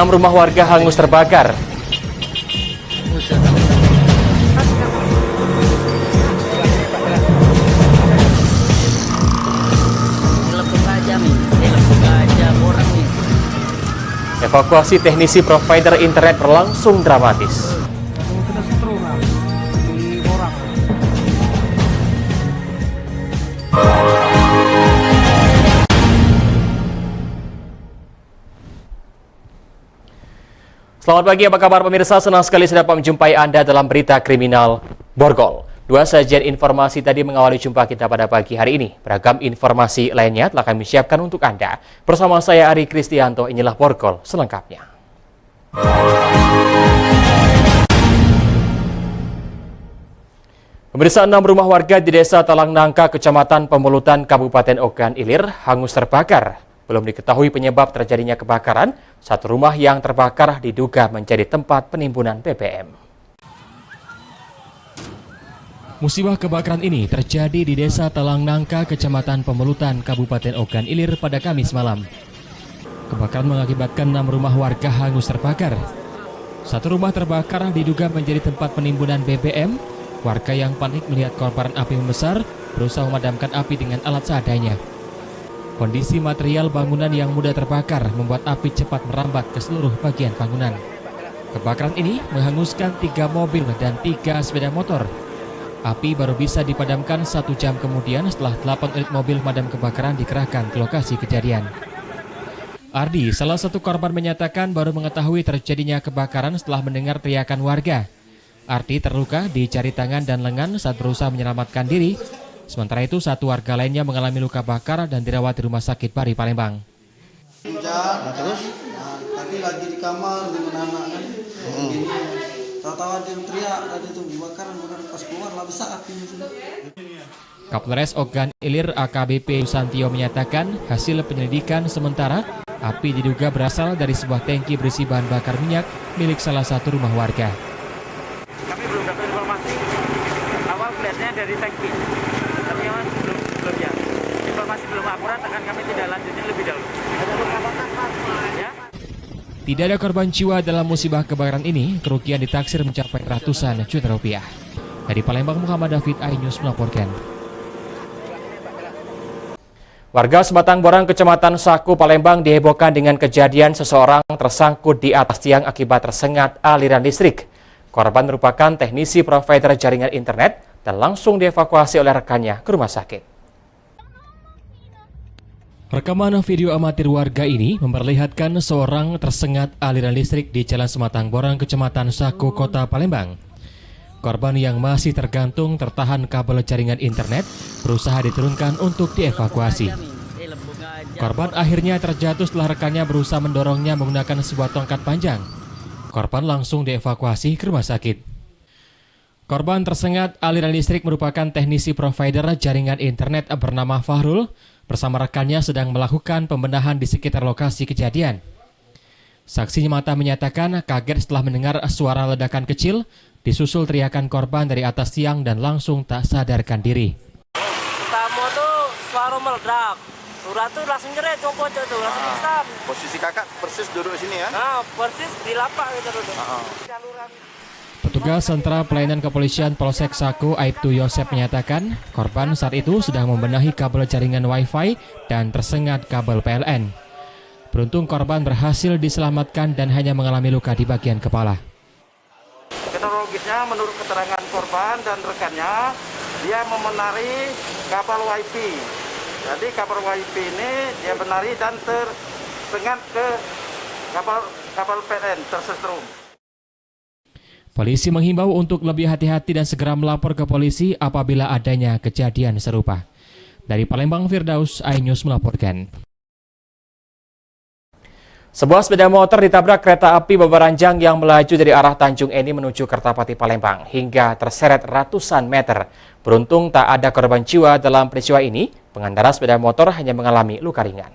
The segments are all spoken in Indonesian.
rumah warga hangus terbakar. Evakuasi teknisi provider internet berlangsung dramatis. Selamat pagi, apa kabar pemirsa? Senang sekali sudah menjumpai Anda dalam berita kriminal Borgol. Dua sajian informasi tadi mengawali jumpa kita pada pagi hari ini. Beragam informasi lainnya telah kami siapkan untuk Anda. Bersama saya Ari Kristianto, inilah Borgol selengkapnya. Pemirsa, 6 rumah warga di Desa Talang Nangka, Kecamatan Pemulutan, Kabupaten Ogan Ilir hangus terbakar. Belum diketahui penyebab terjadinya kebakaran. Satu rumah yang terbakar diduga menjadi tempat penimbunan BBM. Musibah kebakaran ini terjadi di Desa Talang Nangka, Kecamatan Pemulutan, Kabupaten Ogan Ilir pada Kamis malam. Kebakaran mengakibatkan 6 rumah warga hangus terbakar. Satu rumah terbakar diduga menjadi tempat penimbunan BBM. Warga yang panik melihat kobaran api membesar berusaha memadamkan api dengan alat seadanya. Kondisi material bangunan yang mudah terbakar membuat api cepat merambat ke seluruh bagian bangunan. Kebakaran ini menghanguskan 3 mobil dan 3 sepeda motor. Api baru bisa dipadamkan 1 jam kemudian setelah 8 unit mobil pemadam kebakaran dikerahkan ke lokasi kejadian. Ardi, salah satu korban, menyatakan baru mengetahui terjadinya kebakaran setelah mendengar teriakan warga. Ardi terluka di jari tangan dan lengan saat berusaha menyelamatkan diri. Sementara itu, satu warga lainnya mengalami luka bakar dan dirawat di Rumah Sakit Pari, Palembang. Terus? Tadi lagi di kamar dengan anak kan. Tahu-tahu ada yang teriak tadi tuh kebakaran, pas keluar lah besar apinya sudah. Kapolres Ogan Ilir AKBP Santio menyatakan hasil penyelidikan sementara api diduga berasal dari sebuah tangki berisi bahan bakar minyak milik salah satu rumah warga. Kami belum dapat informasi. Awal melihatnya dari tangki. Tapi memang belum ya. Informasi belum akurat, akan kami tidak lanjutin lebih dahulu. Ya. Tidak ada korban jiwa dalam musibah kebakaran ini. Kerugian ditaksir mencapai ratusan juta rupiah. Dari Palembang, Muhammad David, iNews melaporkan. Warga Sebatang Borang, Kecamatan Saku, Palembang dihebohkan dengan kejadian seseorang tersangkut di atas tiang akibat tersengat aliran listrik. Korban merupakan teknisi provider jaringan internet dan langsung dievakuasi oleh rekannya ke rumah sakit. Rekaman video amatir warga ini memperlihatkan seorang tersengat aliran listrik di Jalan Sebatang Borang, Kecamatan Saku, Kota Palembang. Korban yang masih tergantung tertahan kabel jaringan internet berusaha diturunkan untuk dievakuasi. Korban akhirnya terjatuh setelah rekannya berusaha mendorongnya menggunakan sebuah tongkat panjang. Korban langsung dievakuasi ke rumah sakit. Korban tersengat aliran listrik merupakan teknisi provider jaringan internet bernama Fahrul. Bersama rekannya sedang melakukan pembenahan di sekitar lokasi kejadian. Saksi mata menyatakan kaget setelah mendengar suara ledakan kecil, disusul teriakan korban dari atas tiang dan langsung tak sadarkan diri. Pertama tuh suara meledak. Surat tuh langsung nyeret tuh pojok tuh, langsung pingsan. Posisi kakak persis duduk di sini ya? Nah, persis di lapak gitu duduk. Saluran. Petugas Sentra Pelayanan Kepolisian Polsek Saku, Aibtu Yosep, menyatakan korban saat itu sedang membenahi kabel jaringan Wi-Fi dan tersengat kabel PLN. Beruntung korban berhasil diselamatkan dan hanya mengalami luka di bagian kepala. Kronologisnya menurut keterangan korban dan rekannya, dia memenari kabel Wi-Fi. Jadi kabel Wi-Fi ini dia benari dan tersengat ke kabel PLN tersetrum. Polisi menghimbau untuk lebih hati-hati dan segera melapor ke polisi apabila adanya kejadian serupa. Dari Palembang, Firdaus, iNews melaporkan. Sebuah sepeda motor ditabrak kereta api beberanjang yang melaju dari arah Tanjung Eni menuju Kertapati, Palembang hingga terseret ratusan meter. Beruntung tak ada korban jiwa dalam peristiwa ini. Pengendara sepeda motor hanya mengalami luka ringan.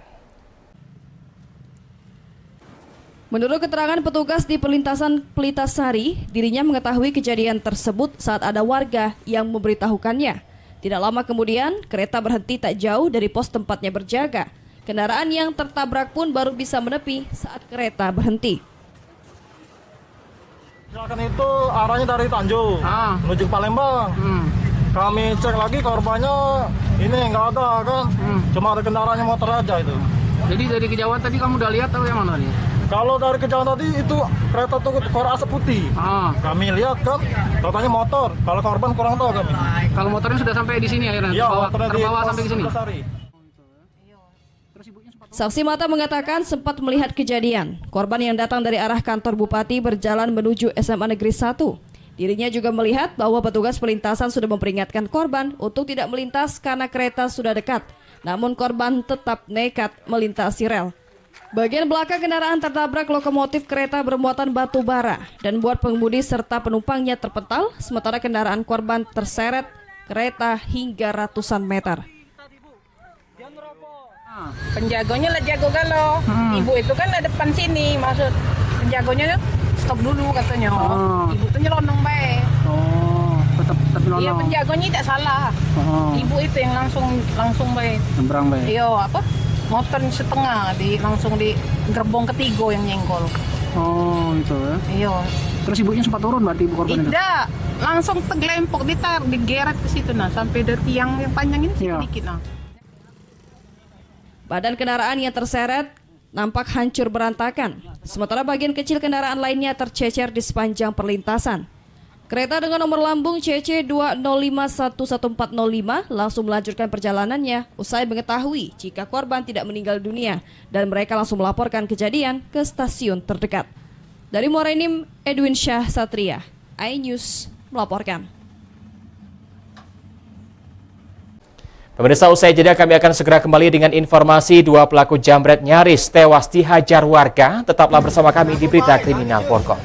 Menurut keterangan petugas di perlintasan Pelitasari, dirinya mengetahui kejadian tersebut saat ada warga yang memberitahukannya. Tidak lama kemudian, kereta berhenti tak jauh dari pos tempatnya berjaga. Kendaraan yang tertabrak pun baru bisa menepi saat kereta berhenti. Kecelakaan itu arahnya dari Tanjung menuju ke Palembang. Kami cek lagi korbannya ini nggak ada kan, cuma ada kendaraannya motor aja itu. Jadi dari kejauhan tadi kamu udah lihat atau yang mana nih? Kalau dari kejauhan tadi itu kereta tuh keluar asap putih. Kami lihat kan, katanya motor. Kalau korban kurang tahu kami. Kalau motornya sudah sampai di sini akhirnya? Iya, terbawa sampai ke sini? Saksi mata mengatakan sempat melihat kejadian. Korban yang datang dari arah kantor bupati berjalan menuju SMA Negeri 1. Dirinya juga melihat bahwa petugas pelintasan sudah memperingatkan korban untuk tidak melintas karena kereta sudah dekat. Namun korban tetap nekat melintasi rel. Bagian belakang kendaraan tertabrak lokomotif kereta bermuatan batu bara dan buat pengemudi serta penumpangnya terpental, sementara kendaraan korban terseret kereta hingga ratusan meter. Penjagonya lah jago galau. Ibu itu kan ada depan sini, maksud penjagonya stop dulu katanya. Ibu tuh nyelonong baik. Tetap nyelonong. Iya, penjagonya tidak salah. Ibu itu yang langsung baik. Nyebrang baik. Iya, apa? Motor setengah langsung di gerbong ketiga yang nyenggol. Oh, itu ya. Iya. Terus ibunya sempat turun berarti ibu korban itu? Tidak, langsung tergelempok digeret ke situ sampai dari tiang yang panjang ini sedikit Badan kendaraan yang terseret nampak hancur berantakan, sementara bagian kecil kendaraan lainnya tercecer di sepanjang perlintasan. Kereta dengan nomor lambung CC 2051145 langsung melanjutkan perjalanannya usai mengetahui jika korban tidak meninggal dunia dan mereka langsung melaporkan kejadian ke stasiun terdekat. Dari Muara Enim, Edwin Syah Satria, iNews melaporkan. Pemirsa, usai jeda kami akan segera kembali dengan informasi 2 pelaku jambret nyaris tewas dihajar warga. Tetaplah bersama kami di Berita Kriminal Porkop.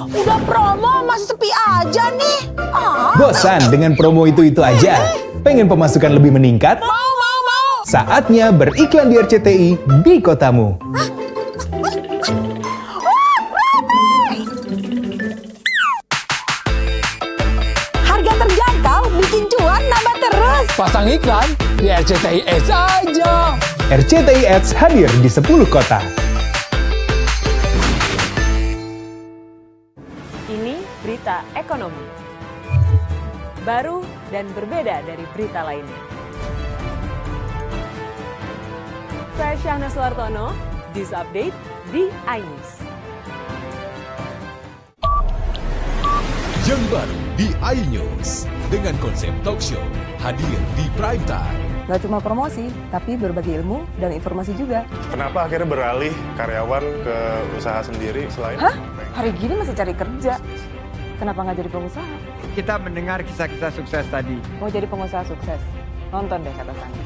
Udah promo masih sepi aja nih. Bosan dengan promo itu-itu aja? Pengen pemasukan lebih meningkat? Mau. Saatnya beriklan di RCTI di kotamu. Harga terjangkau, bikin cuan nambah terus. Pasang iklan di RCTI Ads aja. RCTI Ads hadir di 10 kota. Ini berita ekonomi. Baru dan berbeda dari berita lainnya. Saya Syahna Suartono, News Update di iNews. Yang baru di iNews dengan konsep talk show hadir di prime time. Gak cuma promosi, tapi berbagi ilmu dan informasi juga. Kenapa akhirnya beralih karyawan ke usaha sendiri selain? Hari gini masih cari kerja. Kenapa nggak jadi pengusaha? Kita mendengar kisah-kisah sukses tadi. Mau jadi pengusaha sukses? Nonton deh Kata Sandi.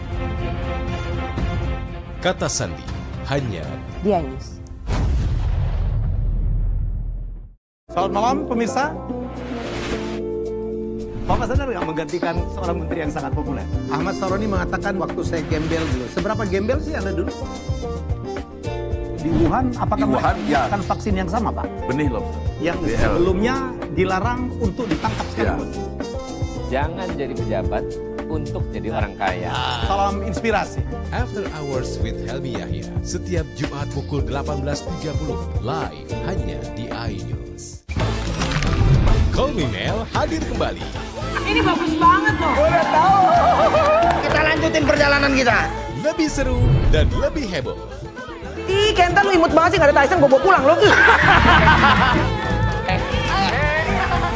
Kata Sandi, hanya di iNews. Selamat malam pemirsa. Bapak sadar nggak menggantikan seorang menteri yang sangat populer? Ahmad Saroni mengatakan waktu saya gembel dulu. Seberapa gembel sih Anda dulu? Di Wuhan, apakah melakukan vaksin yang sama, Pak? Benih loh. Yang sebelumnya dilarang untuk ditangkap sekarang. Jangan jadi pejabat untuk jadi orang kaya. Salam inspirasi. After Hours with Helmi Yahya setiap Jumat pukul 18.30 live hanya di iNews. Call Me Mel hadir kembali. Ini bagus banget loh. Udah tahu. Kita lanjutin perjalanan kita. Lebih seru dan lebih heboh. Ih, Kenta lu imut banget sih, gak ada Tyson, gue bawa pulang lo.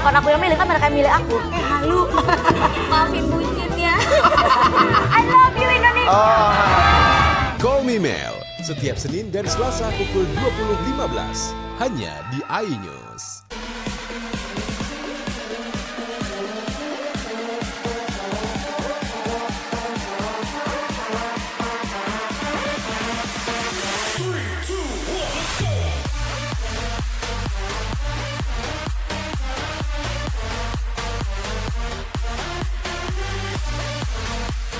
Bukan aku yang milih, kan mereka yang milih aku. Halu. Maafin bucinnya. I love you Indonesia. Call Me Mel setiap Senin dan Selasa pukul 20.15 hanya di iNews.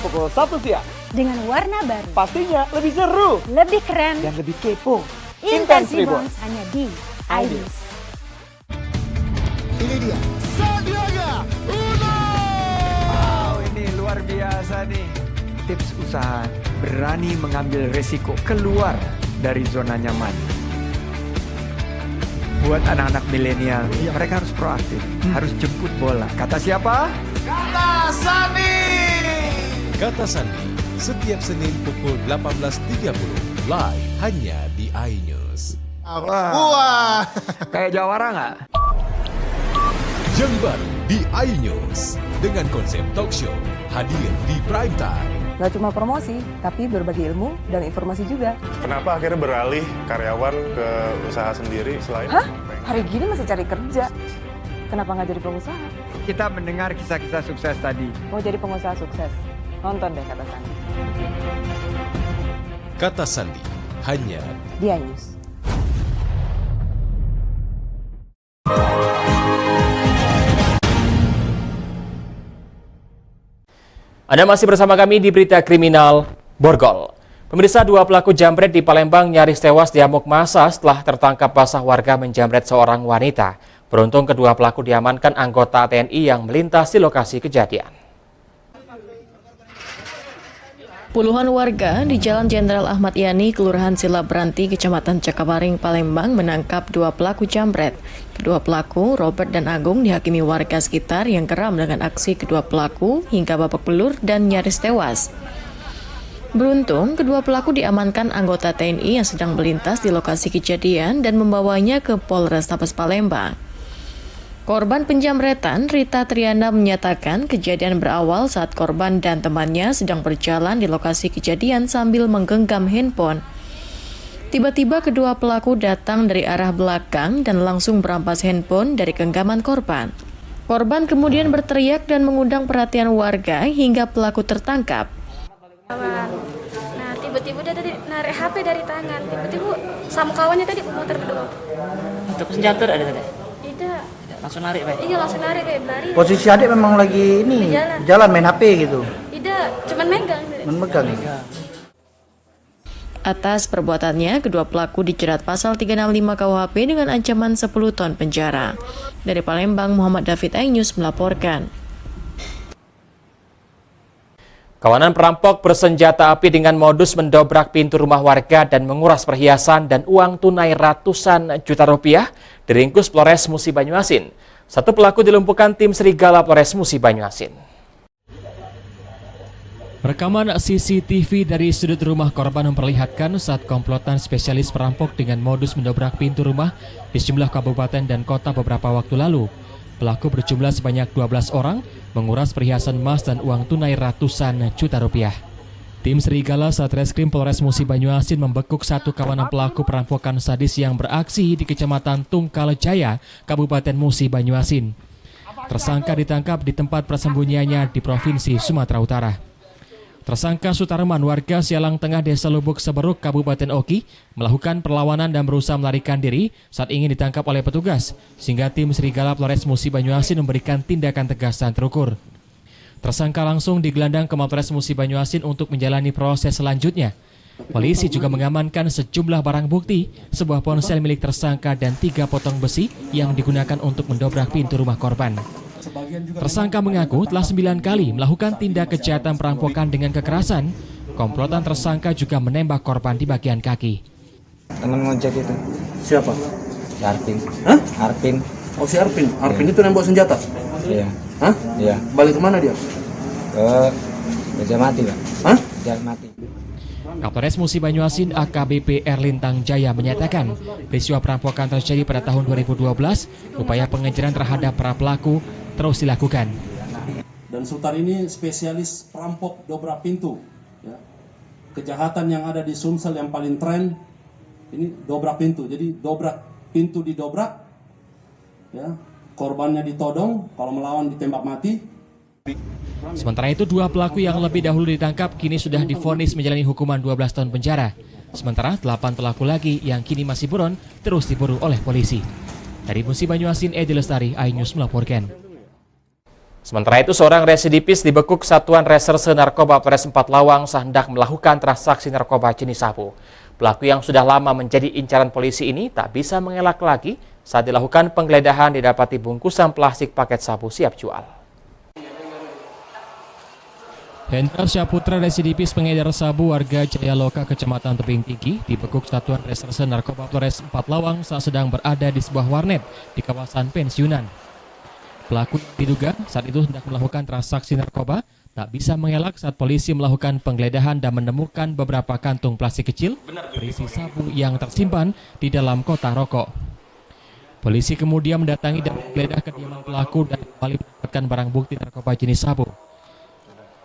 Pukul 1 siang. Dengan warna baru. Pastinya lebih seru. Lebih keren. Dan lebih kepo. Intense Reborn hanya di iNews. Ini dia Sandiaga Uno. Wow, ini luar biasa nih. Tips usaha, berani mengambil resiko, keluar dari zona nyaman. Buat anak-anak milenial, mereka harus proaktif, harus jemput bola. Kata siapa? Kata Sandi. Kata Sandi, setiap Senin pukul 18.30 live hanya di iNews. Wah. Kayak jawara nggak? Yang baru di iNews dengan konsep talk show hadir di prime time. Gak cuma promosi, tapi berbagi ilmu dan informasi juga. Kenapa akhirnya beralih karyawan ke usaha sendiri selain? Hah? Hari gini masih cari kerja. Kenapa nggak jadi pengusaha? Kita mendengar kisah-kisah sukses tadi. Mau jadi pengusaha sukses? Nonton deh Kata Sandi. Kata Sandi, hanya Di iNews. Anda masih bersama kami di Berita Kriminal Borgol. Pemirsa, 2 pelaku jambret di Palembang nyaris tewas diamuk massa setelah tertangkap basah warga menjambret seorang wanita. Beruntung kedua pelaku diamankan anggota TNI yang melintas di lokasi kejadian. Puluhan warga di Jalan Jenderal Ahmad Yani, Kelurahan Silabranti, Kecamatan Cakabaring, Palembang menangkap 2 pelaku jambret. Kedua pelaku, Robert dan Agung, dihakimi warga sekitar yang geram dengan aksi kedua pelaku hingga babak belur dan nyaris tewas. Beruntung, kedua pelaku diamankan anggota TNI yang sedang melintas di lokasi kejadian dan membawanya ke Polrestabes Palembang. Korban penjamretan, Rita Triana, menyatakan kejadian berawal saat korban dan temannya sedang berjalan di lokasi kejadian sambil menggenggam handphone. Tiba-tiba kedua pelaku datang dari arah belakang dan langsung merampas handphone dari genggaman korban. Korban kemudian berteriak dan mengundang perhatian warga hingga pelaku tertangkap. Nah, tiba-tiba dia tadi narik HP dari tangan. Tiba-tiba sama kawannya tadi motor berdua. Untuk senjata ada tadi? Tidak. Langsung narik, Pak? Iya, langsung narik, Pak. Berlari. Posisi adik memang lagi ini, jalan main HP gitu. Tidak, cuman megang. Memegang. Atas perbuatannya, kedua pelaku dijerat pasal 365 KUHP dengan ancaman 10 tahun penjara. Dari Palembang, Muhammad David, iNews melaporkan. Kawanan perampok bersenjata api dengan modus mendobrak pintu rumah warga dan menguras perhiasan dan uang tunai ratusan juta rupiah diringkus Polres Musi Banyuasin. 1 pelaku dilumpuhkan tim Serigala Polres Musi Banyuasin. Rekaman CCTV dari sudut rumah korban memperlihatkan saat komplotan spesialis perampok dengan modus mendobrak pintu rumah di sejumlah kabupaten dan kota beberapa waktu lalu. Pelaku berjumlah sebanyak 12 orang, menguras perhiasan emas dan uang tunai ratusan juta rupiah. Tim Serigala Satreskrim Polres Musi Banyuasin membekuk 1 kawanan pelaku perampokan sadis yang beraksi di Kecamatan Tungkalejaya, Kabupaten Musi Banyuasin. Tersangka ditangkap di tempat persembunyiannya di Provinsi Sumatera Utara. Tersangka Sutarman, warga Sialang Tengah, Desa Lubuk Seberuk, Kabupaten Oki, melakukan perlawanan dan berusaha melarikan diri saat ingin ditangkap oleh petugas, sehingga tim Serigala Polres Musi Banyuasin memberikan tindakan tegas dan terukur. Tersangka langsung digelandang ke Mapolres Musi Banyuasin untuk menjalani proses selanjutnya. Polisi juga mengamankan sejumlah barang bukti, sebuah ponsel milik tersangka dan 3 potong besi yang digunakan untuk mendobrak pintu rumah korban. Tersangka mengaku telah 9 kali melakukan tindak kejahatan perampokan dengan kekerasan. Komplotan tersangka juga menembak korban di bagian kaki. Teman ngojek itu. Siapa? Arpin. Hah? Arpin. Oh, si Arpin. Arpin itu nembak senjata? Iya. Hah? Iya. Balik kemana dia? Ke Gajah Mati, Pak. Hah? Gajah Mati. Kapolres Musi Banyuasin AKBP Erlintang Jaya menyatakan peristiwa perampokan terjadi pada tahun 2012. Upaya pengejaran terhadap para pelaku terus dilakukan. Dan Sutar ini spesialis perampok dobrak pintu. Ya. Kejahatan yang ada di Sumsel yang paling tren ini dobrak pintu. Jadi dobrak pintu didobrak, ya, korbannya ditodong, kalau melawan ditembak mati. Sementara itu 2 pelaku yang lebih dahulu ditangkap kini sudah divonis menjalani hukuman 12 tahun penjara. Sementara 8 pelaku lagi yang kini masih buron terus diburu oleh polisi. Dari Musi Banyuasin, Edi Lestari, iNews melaporkan. Sementara itu, seorang residivis dibekuk Satuan Reserse Narkoba Polres 4 Lawang saat hendak melakukan transaksi narkoba jenis sabu. Pelaku yang sudah lama menjadi incaran polisi ini tak bisa mengelak lagi saat dilakukan penggeledahan didapati bungkusan plastik paket sabu siap jual. Hendra Syaputra, residivis pengedar sabu warga Jayaloka, Kecamatan Tebing Tinggi, dibekuk Satuan Reserse Narkoba Polres 4 Lawang saat sedang berada di sebuah warnet di kawasan pensiunan. Pelaku diduga saat itu hendak melakukan transaksi narkoba, tak bisa mengelak saat polisi melakukan penggeledahan dan menemukan beberapa kantung plastik kecil berisi sabu yang tersimpan di dalam kotak rokok. Polisi kemudian mendatangi dan menggeledah kediaman pelaku dan kembali mendapatkan barang bukti narkoba jenis sabu.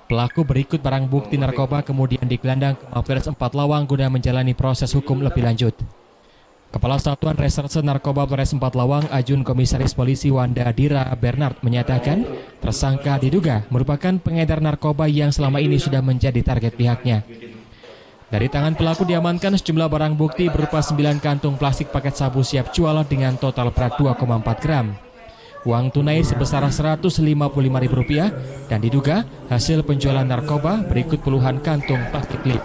Pelaku berikut barang bukti narkoba kemudian digelandang ke Mapolres 4 Lawang guna menjalani proses hukum lebih lanjut. Kepala Satuan Reserse Narkoba Polres 4 Lawang, Ajun Komisaris Polisi Wanda Dira Bernard menyatakan tersangka diduga merupakan pengedar narkoba yang selama ini sudah menjadi target pihaknya. Dari tangan pelaku diamankan sejumlah barang bukti berupa 9 kantung plastik paket sabu siap jual dengan total berat 2,4 gram. Uang tunai sebesar Rp155.000 dan diduga hasil penjualan narkoba berikut puluhan kantung plastik lip.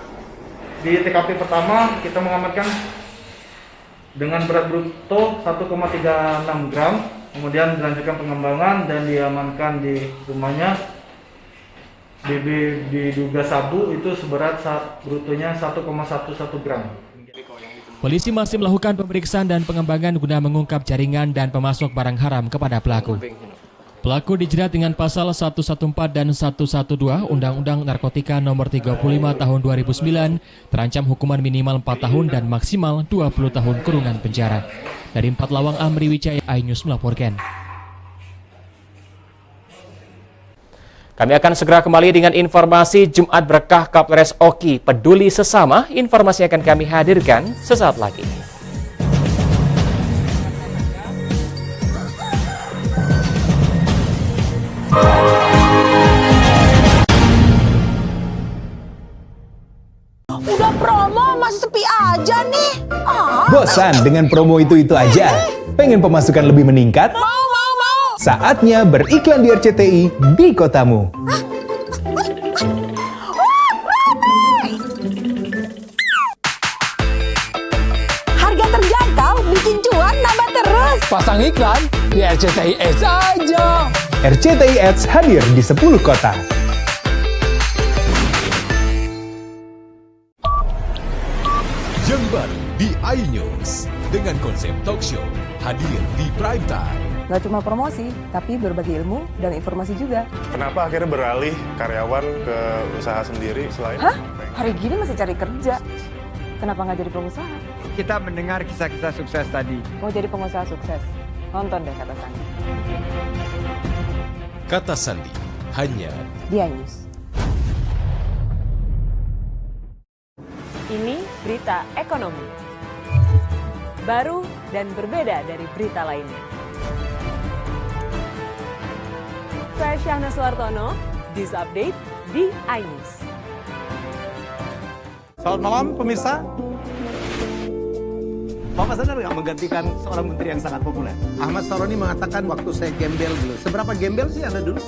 Di TKP pertama kita mengamankan dengan berat bruto 1,36 gram, kemudian dilanjutkan pengembangan dan diamankan di rumahnya. Diduga sabu itu seberat brutonya 1,11 gram. Polisi masih melakukan pemeriksaan dan pengembangan guna mengungkap jaringan dan pemasok barang haram kepada pelaku. Pelaku dijerat dengan pasal 114 dan 112 Undang-Undang Narkotika Nomor 35 Tahun 2009, terancam hukuman minimal 4 tahun dan maksimal 20 tahun kurungan penjara. Dari 4 Lawang, Amri Wijaya, iNews melaporkan. Kami akan segera kembali dengan informasi Jumat Berkah Kapolres Oki Peduli Sesama. Informasi akan kami hadirkan sesaat lagi. Udah promo masih sepi aja nih. Bosan dengan promo itu aja? Pengen pemasukan lebih meningkat? Mau. Saatnya beriklan di RCTI di kotamu. Harga terjangkau, bikin cuan nambah terus. Pasang iklan di RCTI Ads aja. RCTI Ads hadir di 10 kota. Yang baru di iNews dengan konsep talk show hadir di prime time. Nggak cuma promosi, tapi berbagi ilmu dan informasi juga. Kenapa akhirnya beralih karyawan ke usaha sendiri selain? Hah? Hari gini masih cari kerja. Kenapa nggak jadi pengusaha? Kita mendengar kisah-kisah sukses tadi. Mau jadi pengusaha sukses? Nonton deh Kata Sandi. Kata Sandi, hanya di iNews. Ini berita ekonomi. Baru dan berbeda dari berita lainnya. Saya Syahna Suartono, This Update di iNews. Selamat malam pemirsa. Bapak sadar nggak menggantikan seorang menteri yang sangat populer? Ahmad Saroni mengatakan waktu saya gembel dulu. Seberapa gembel sih Anda dulu?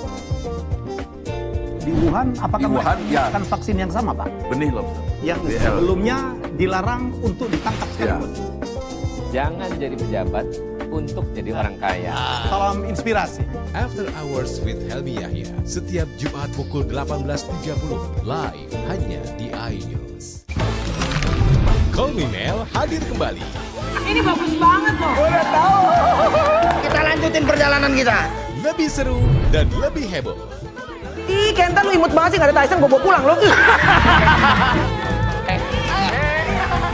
Di Wuhan, apakah menggunakan vaksin yang sama, Pak? Benih lobster. Yang sebelumnya dilarang untuk ditangkap sekalipun. Jangan jadi pejabat untuk jadi orang kaya. Salam inspirasi. After Hours with Helmi Yahya setiap Jumat pukul 18.30 live hanya di iNews. Call Me Mel hadir kembali. Ini bagus banget loh. Udah tahu. Kita lanjutin perjalanan kita. Lebih seru dan lebih heboh. Ih, Kenta lu imut banget sih, gak ada Tyson, gue bawa pulang lo.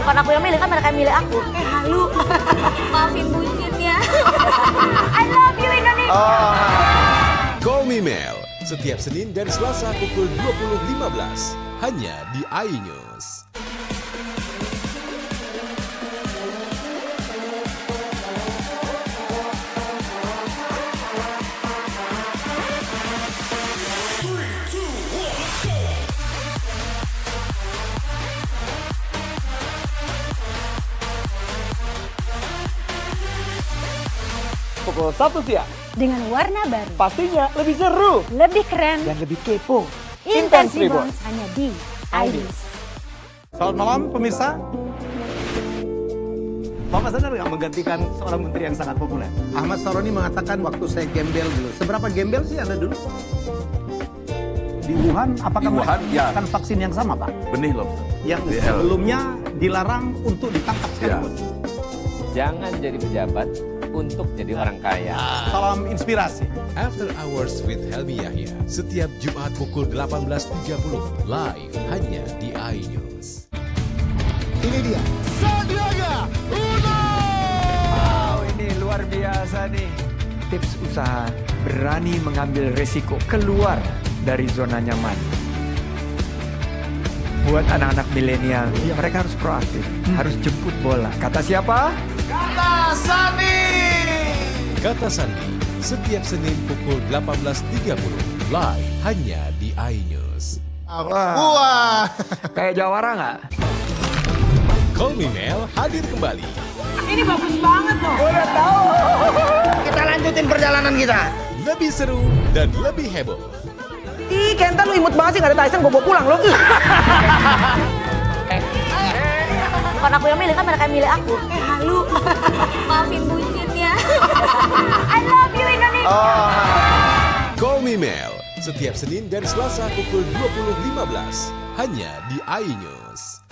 Bukan aku yang milih, kan mereka yang milih aku. Halu. Maafin bucinnya. I love you Indonesia. Call Me Mel setiap Senin dan Selasa pukul 20.15 hanya di iNews. Pukul 1 siang dengan warna baru. Pastinya lebih seru, Lebih keren, dan lebih kepo. Intense Reborns hanya di iNews. Selamat malam pemirsa. Bapak sadar nggak menggantikan seorang menteri yang sangat populer? Ahmad Saroni mengatakan waktu saya gembel dulu. Seberapa gembel sih Anda dulu? Di Wuhan, apakah mereka menggunakan vaksin yang sama, Pak? Benih loh. Yang sebelumnya dilarang untuk ditangkap sekalipun. Jangan jadi pejabat untuk jadi orang kaya. Salam inspirasi. After Hours with Helmi Yahya, setiap Jumat pukul 18.30, live hanya di iNews. Ini dia, Sandiaga Uno! Wow, ini luar biasa nih. Tips usaha, berani mengambil resiko, keluar dari zona nyaman. Buat anak-anak milenial, mereka harus proaktif, harus jemput bola. Kata siapa? Kata Sandi! Kata Sandi, setiap Senin pukul 18.30, live hanya di iNews. Wah! Kayak Jawara nggak? Call Me Mel hadir kembali. Ini bagus banget loh. Udah tahu. Kita lanjutin perjalanan kita. Lebih seru dan lebih heboh. Ih, Kenta lu imut banget sih, gak ada Tyson, gue bawa pulang lo. Bukan aku yang milih, kan mereka yang milih aku. Halu. Maafin bucin ya. I love you Indonesia. Call Me Mel, setiap Senin dan Selasa pukul 20.15, hanya di iNews.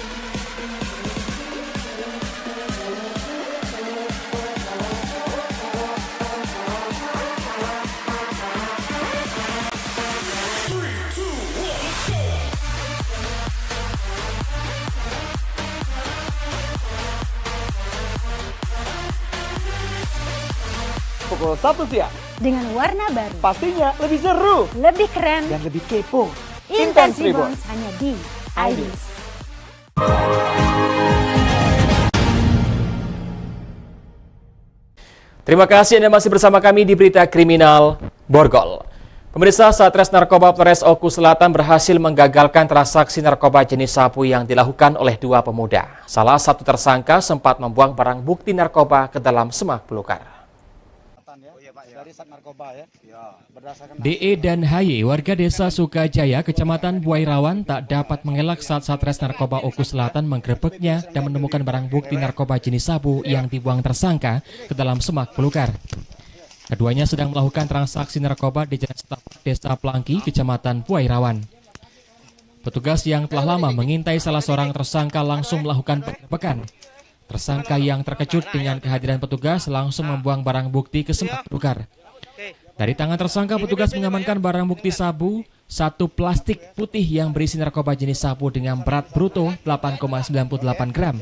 Pukul 1 siang. Dengan warna baru. Pastinya lebih seru, Lebih keren, dan lebih kepo. Intense Reborns hanya di iNews. Terima kasih Anda masih bersama kami di Berita Kriminal Borgol. Pemirsa, Satres Narkoba Polres Oku Selatan berhasil menggagalkan transaksi narkoba jenis sabu yang dilakukan oleh dua pemuda. Salah satu tersangka sempat membuang barang bukti narkoba ke dalam semak belukar. DE dan HY, warga desa Sukajaya, Kecamatan Buairawan, tak dapat mengelak saat Satres Narkoba Oku Selatan menggerebeknya dan menemukan barang bukti narkoba jenis sabu yang dibuang tersangka ke dalam semak belukar. Keduanya sedang melakukan transaksi narkoba di Jalan Setapak, Desa Plangki, Kecamatan Buairawan. Petugas yang telah lama mengintai salah seorang tersangka langsung melakukan penggerebekan. Tersangka yang terkejut dengan kehadiran petugas langsung membuang barang bukti ke semak belukar. Dari tangan tersangka, petugas mengamankan barang bukti sabu, satu plastik putih yang berisi narkoba jenis sabu dengan berat bruto 8,98 gram.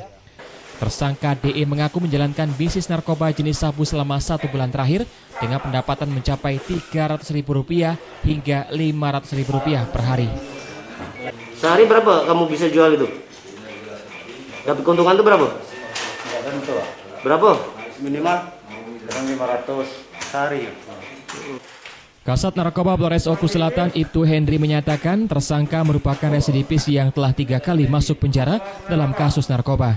Tersangka DE mengaku menjalankan bisnis narkoba jenis sabu selama 1 bulan terakhir dengan pendapatan mencapai Rp300.000 hingga Rp500.000 per hari. Sehari berapa kamu bisa jual itu? Dapat keuntungan itu berapa? Nggak tentu. Berapa? Minimal 500 sehari. Kasat Narkoba Polres Oku Selatan Ibtu Hendri menyatakan tersangka merupakan residivis yang telah 3 kali masuk penjara dalam kasus narkoba.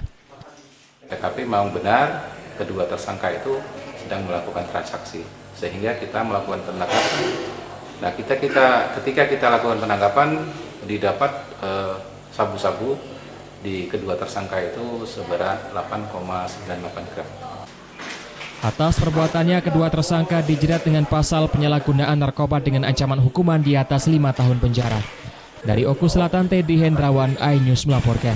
TKP memang benar kedua tersangka itu sedang melakukan transaksi, sehingga kita melakukan penangkapan. Nah, ketika kita lakukan penangkapan, didapat sabu-sabu di kedua tersangka itu seberat 8,98 gram. Atas perbuatannya, kedua tersangka dijerat dengan pasal penyalahgunaan narkoba dengan ancaman hukuman di atas 5 tahun penjara. Dari Oku Selatan, Teddy Hendrawan, iNews melaporkan.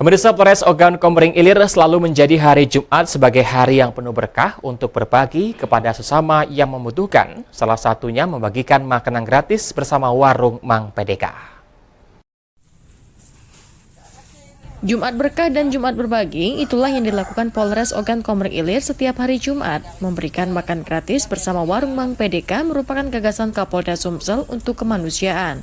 Pemirsa, Polres Ogan Komering Ilir selalu menjadi hari Jumat sebagai hari yang penuh berkah untuk berbagi kepada sesama yang membutuhkan. Salah satunya membagikan makanan gratis bersama warung Mang PDK. Jumat Berkah dan Jumat Berbagi, itulah yang dilakukan Polres Ogan Komering Ilir setiap hari Jumat. Memberikan makan gratis bersama warung Mang PDK merupakan gagasan Kapolda Sumsel untuk kemanusiaan.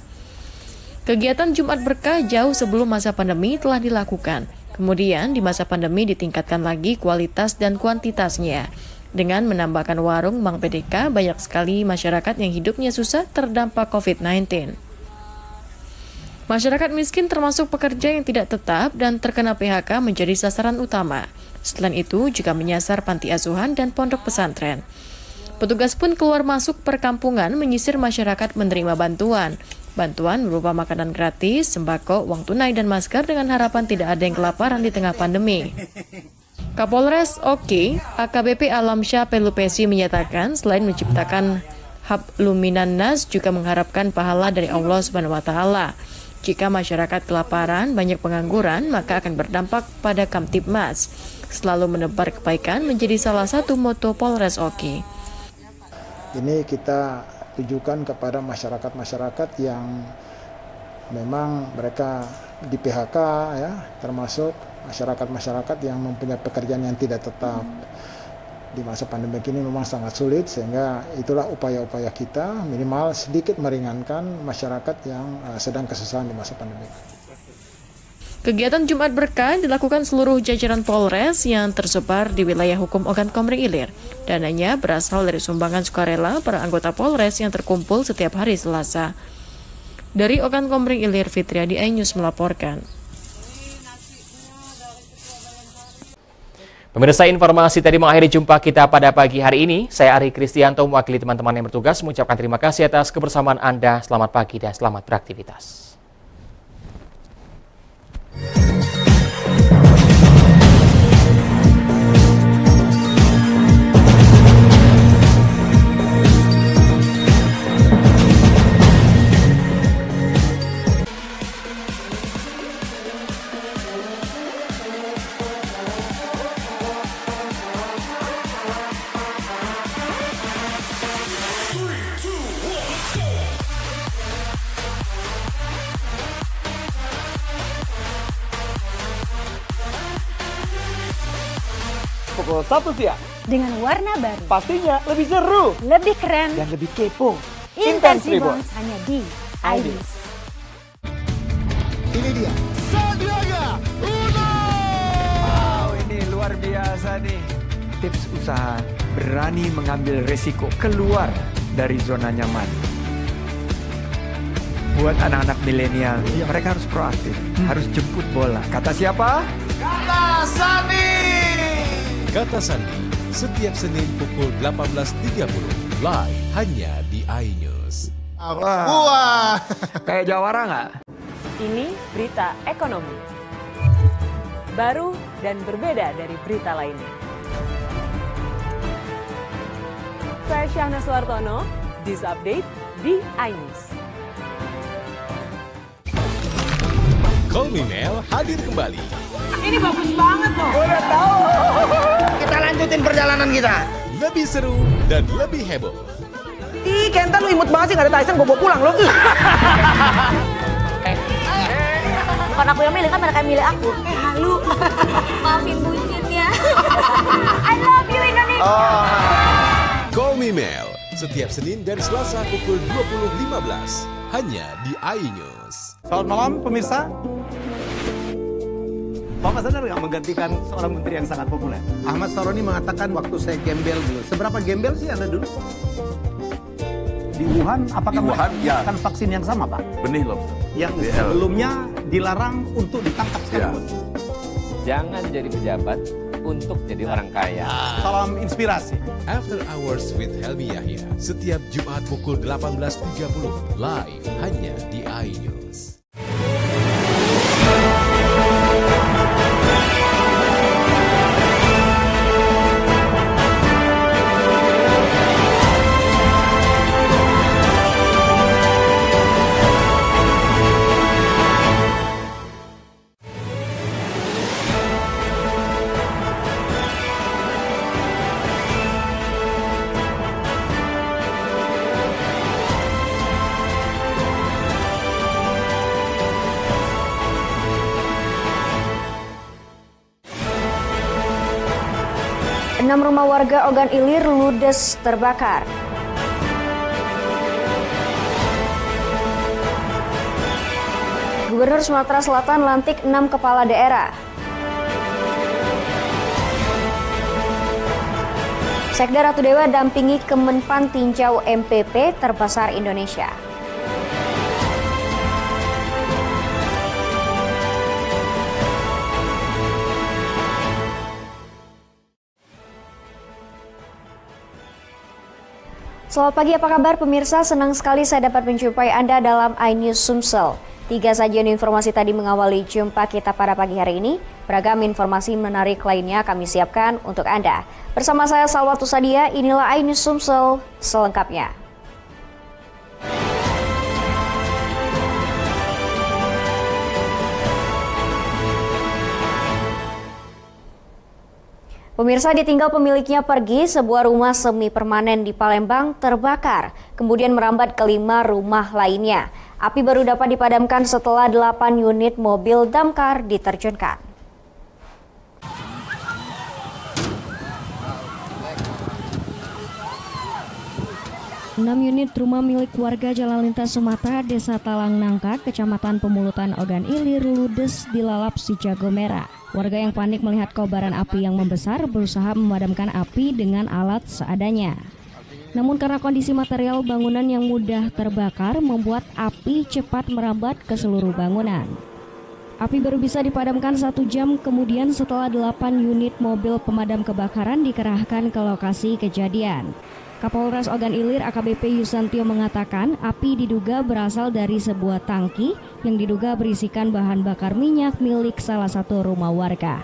Kegiatan Jumat Berkah jauh sebelum masa pandemi telah dilakukan. Kemudian di masa pandemi ditingkatkan lagi kualitas dan kuantitasnya. Dengan menambahkan warung Mang PDK, banyak sekali masyarakat yang hidupnya susah terdampak COVID-19. Masyarakat miskin termasuk pekerja yang tidak tetap dan terkena PHK menjadi sasaran utama. Selain itu, juga menyasar panti asuhan dan pondok pesantren. Petugas pun keluar masuk perkampungan menyisir masyarakat menerima bantuan. Bantuan berupa makanan gratis, sembako, uang tunai, dan masker dengan harapan tidak ada yang kelaparan di tengah pandemi. Kapolres Oki, AKBP Alamsyah Pelupesi menyatakan selain menciptakan hub Luminan Nas juga mengharapkan pahala dari Allah Subhanahu wa taala. Jika masyarakat kelaparan, banyak pengangguran, maka akan berdampak pada Kamtibmas. Selalu menebar kebaikan menjadi salah satu moto Polres Oki. Ini kita tujukan kepada masyarakat-masyarakat yang memang mereka di PHK ya, termasuk masyarakat-masyarakat yang mempunyai pekerjaan yang tidak tetap. Di masa pandemi ini memang sangat sulit, sehingga itulah upaya-upaya kita minimal sedikit meringankan masyarakat yang sedang kesusahan di masa pandemi. Kegiatan Jumat Berkah dilakukan seluruh jajaran Polres yang tersebar di wilayah hukum Ogan Komering Ilir. Dananya berasal dari sumbangan sukarela para anggota Polres yang terkumpul setiap hari Selasa. Dari Ogan Komering Ilir, Fitriadi iNews melaporkan. Pemirsa, informasi tadi mengakhiri jumpa kita pada pagi hari ini. Saya Ari Kristianto mewakili teman-teman yang bertugas mengucapkan terima kasih atas kebersamaan Anda. Selamat pagi dan selamat beraktivitas. Pukul 1 siang. Dengan warna baru. Pastinya lebih seru. Lebih keren. Dan lebih kepo. Intense Reborn hanya di iNews. Ini dia. Sandiaga Uno. Wow, ini luar biasa nih. Tips usaha, berani mengambil resiko, keluar dari zona nyaman. Buat anak-anak milenial, mereka harus proaktif, harus jemput bola. Kata siapa? Kata Sandi. Kata Sandi, setiap Senin pukul 18.30, live hanya di iNews. Wah, kayak jawara nggak? Ini berita ekonomi. Baru dan berbeda dari berita lainnya. Saya Syahna Suartono, This Update di iNews. Call Me Mel hadir kembali. Ini bagus banget loh. Udah tahu. Kita lanjutin perjalanan kita. Lebih seru dan lebih heboh. Ih, Kenta lu imut banget sih, gak ada Tyson, gue bawa pulang lo. Bukan aku yang milih, kan mereka yang milih aku. Halu. Maafin buncit ya. I love you Indonesia. Call Me Mel, setiap Senin dan Selasa pukul 20.15, hanya di iNews. Selamat malam pemirsa. Bapak sadar nggak menggantikan seorang menteri yang sangat populer? Ahmad Saroni mengatakan waktu saya gembel dulu. Seberapa gembel sih Anda dulu? Di Wuhan, apakah menggunakan vaksin yang sama, Pak? Benih loh. Yang sebelumnya dilarang untuk ditangkap sekalipun. Jangan jadi pejabat untuk jadi orang kaya. Salam inspirasi. After Hours with Helmi Yahya, setiap Jumat pukul 18.30, live hanya di iNews. Enam rumah warga Ogan Ilir ludes terbakar. Gubernur Sumatera Selatan lantik 6 kepala daerah. Sekda Ratu Dewa dampingi Kemenpan tinjau MPP terbesar Indonesia. Selamat pagi, apa kabar pemirsa? Senang sekali saya dapat menjumpai Anda dalam iNews Sumsel. 3 sajian informasi tadi mengawali jumpa kita pada pagi hari ini. Beragam informasi menarik lainnya kami siapkan untuk Anda. Bersama saya Salwatu Sadia, inilah iNews Sumsel selengkapnya. Pemirsa, ditinggal pemiliknya pergi, sebuah rumah semi permanen di Palembang terbakar, kemudian merambat ke 5 rumah lainnya. Api baru dapat dipadamkan setelah 8 unit mobil damkar diterjunkan. 6 unit rumah milik warga Jalan Lintas Sumatera, Desa Talang Nangka, Kecamatan Pemulutan Ogan Ilir, ludes dilalap si jago merah. Warga yang panik melihat kobaran api yang membesar berusaha memadamkan api dengan alat seadanya. Namun karena kondisi material bangunan yang mudah terbakar membuat api cepat merambat ke seluruh bangunan. Api baru bisa dipadamkan 1 jam kemudian setelah 8 unit mobil pemadam kebakaran dikerahkan ke lokasi kejadian. Kapolres Ogan Ilir AKBP Yusantio mengatakan api diduga berasal dari sebuah tangki yang diduga berisikan bahan bakar minyak milik salah satu rumah warga.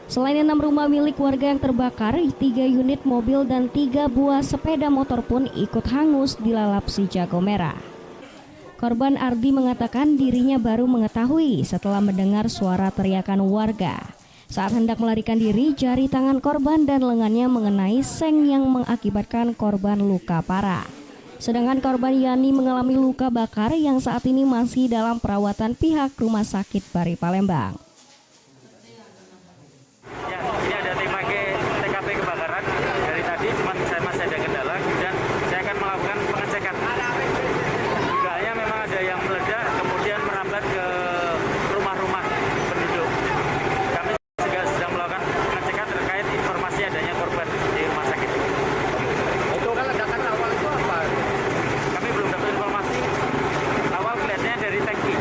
Selain 6 rumah milik warga yang terbakar, 3 unit mobil dan 3 buah sepeda motor pun ikut hangus dilalap si jago merah. Korban Ardi mengatakan dirinya baru mengetahui setelah mendengar suara teriakan warga. Saat hendak melarikan diri, jari tangan korban dan lengannya mengenai seng yang mengakibatkan korban luka parah. Sedangkan korban Yani mengalami luka bakar yang saat ini masih dalam perawatan pihak Rumah Sakit Bari Palembang. Ya, ini ada tim TKP kebakaran. Dari tadi cuma saya masih ada kendala dan saya akan melakukan pengecekan. Dugaannya memang ada yang meledak kemudian merambat ke rumah-rumah penduduk. Kami juga sedang melakukan pengecekan terkait informasi adanya korban di rumah sakit. Itu kan ledakan awal itu apa? Kami belum dapat informasi. Awal kelihatannya dari tangki.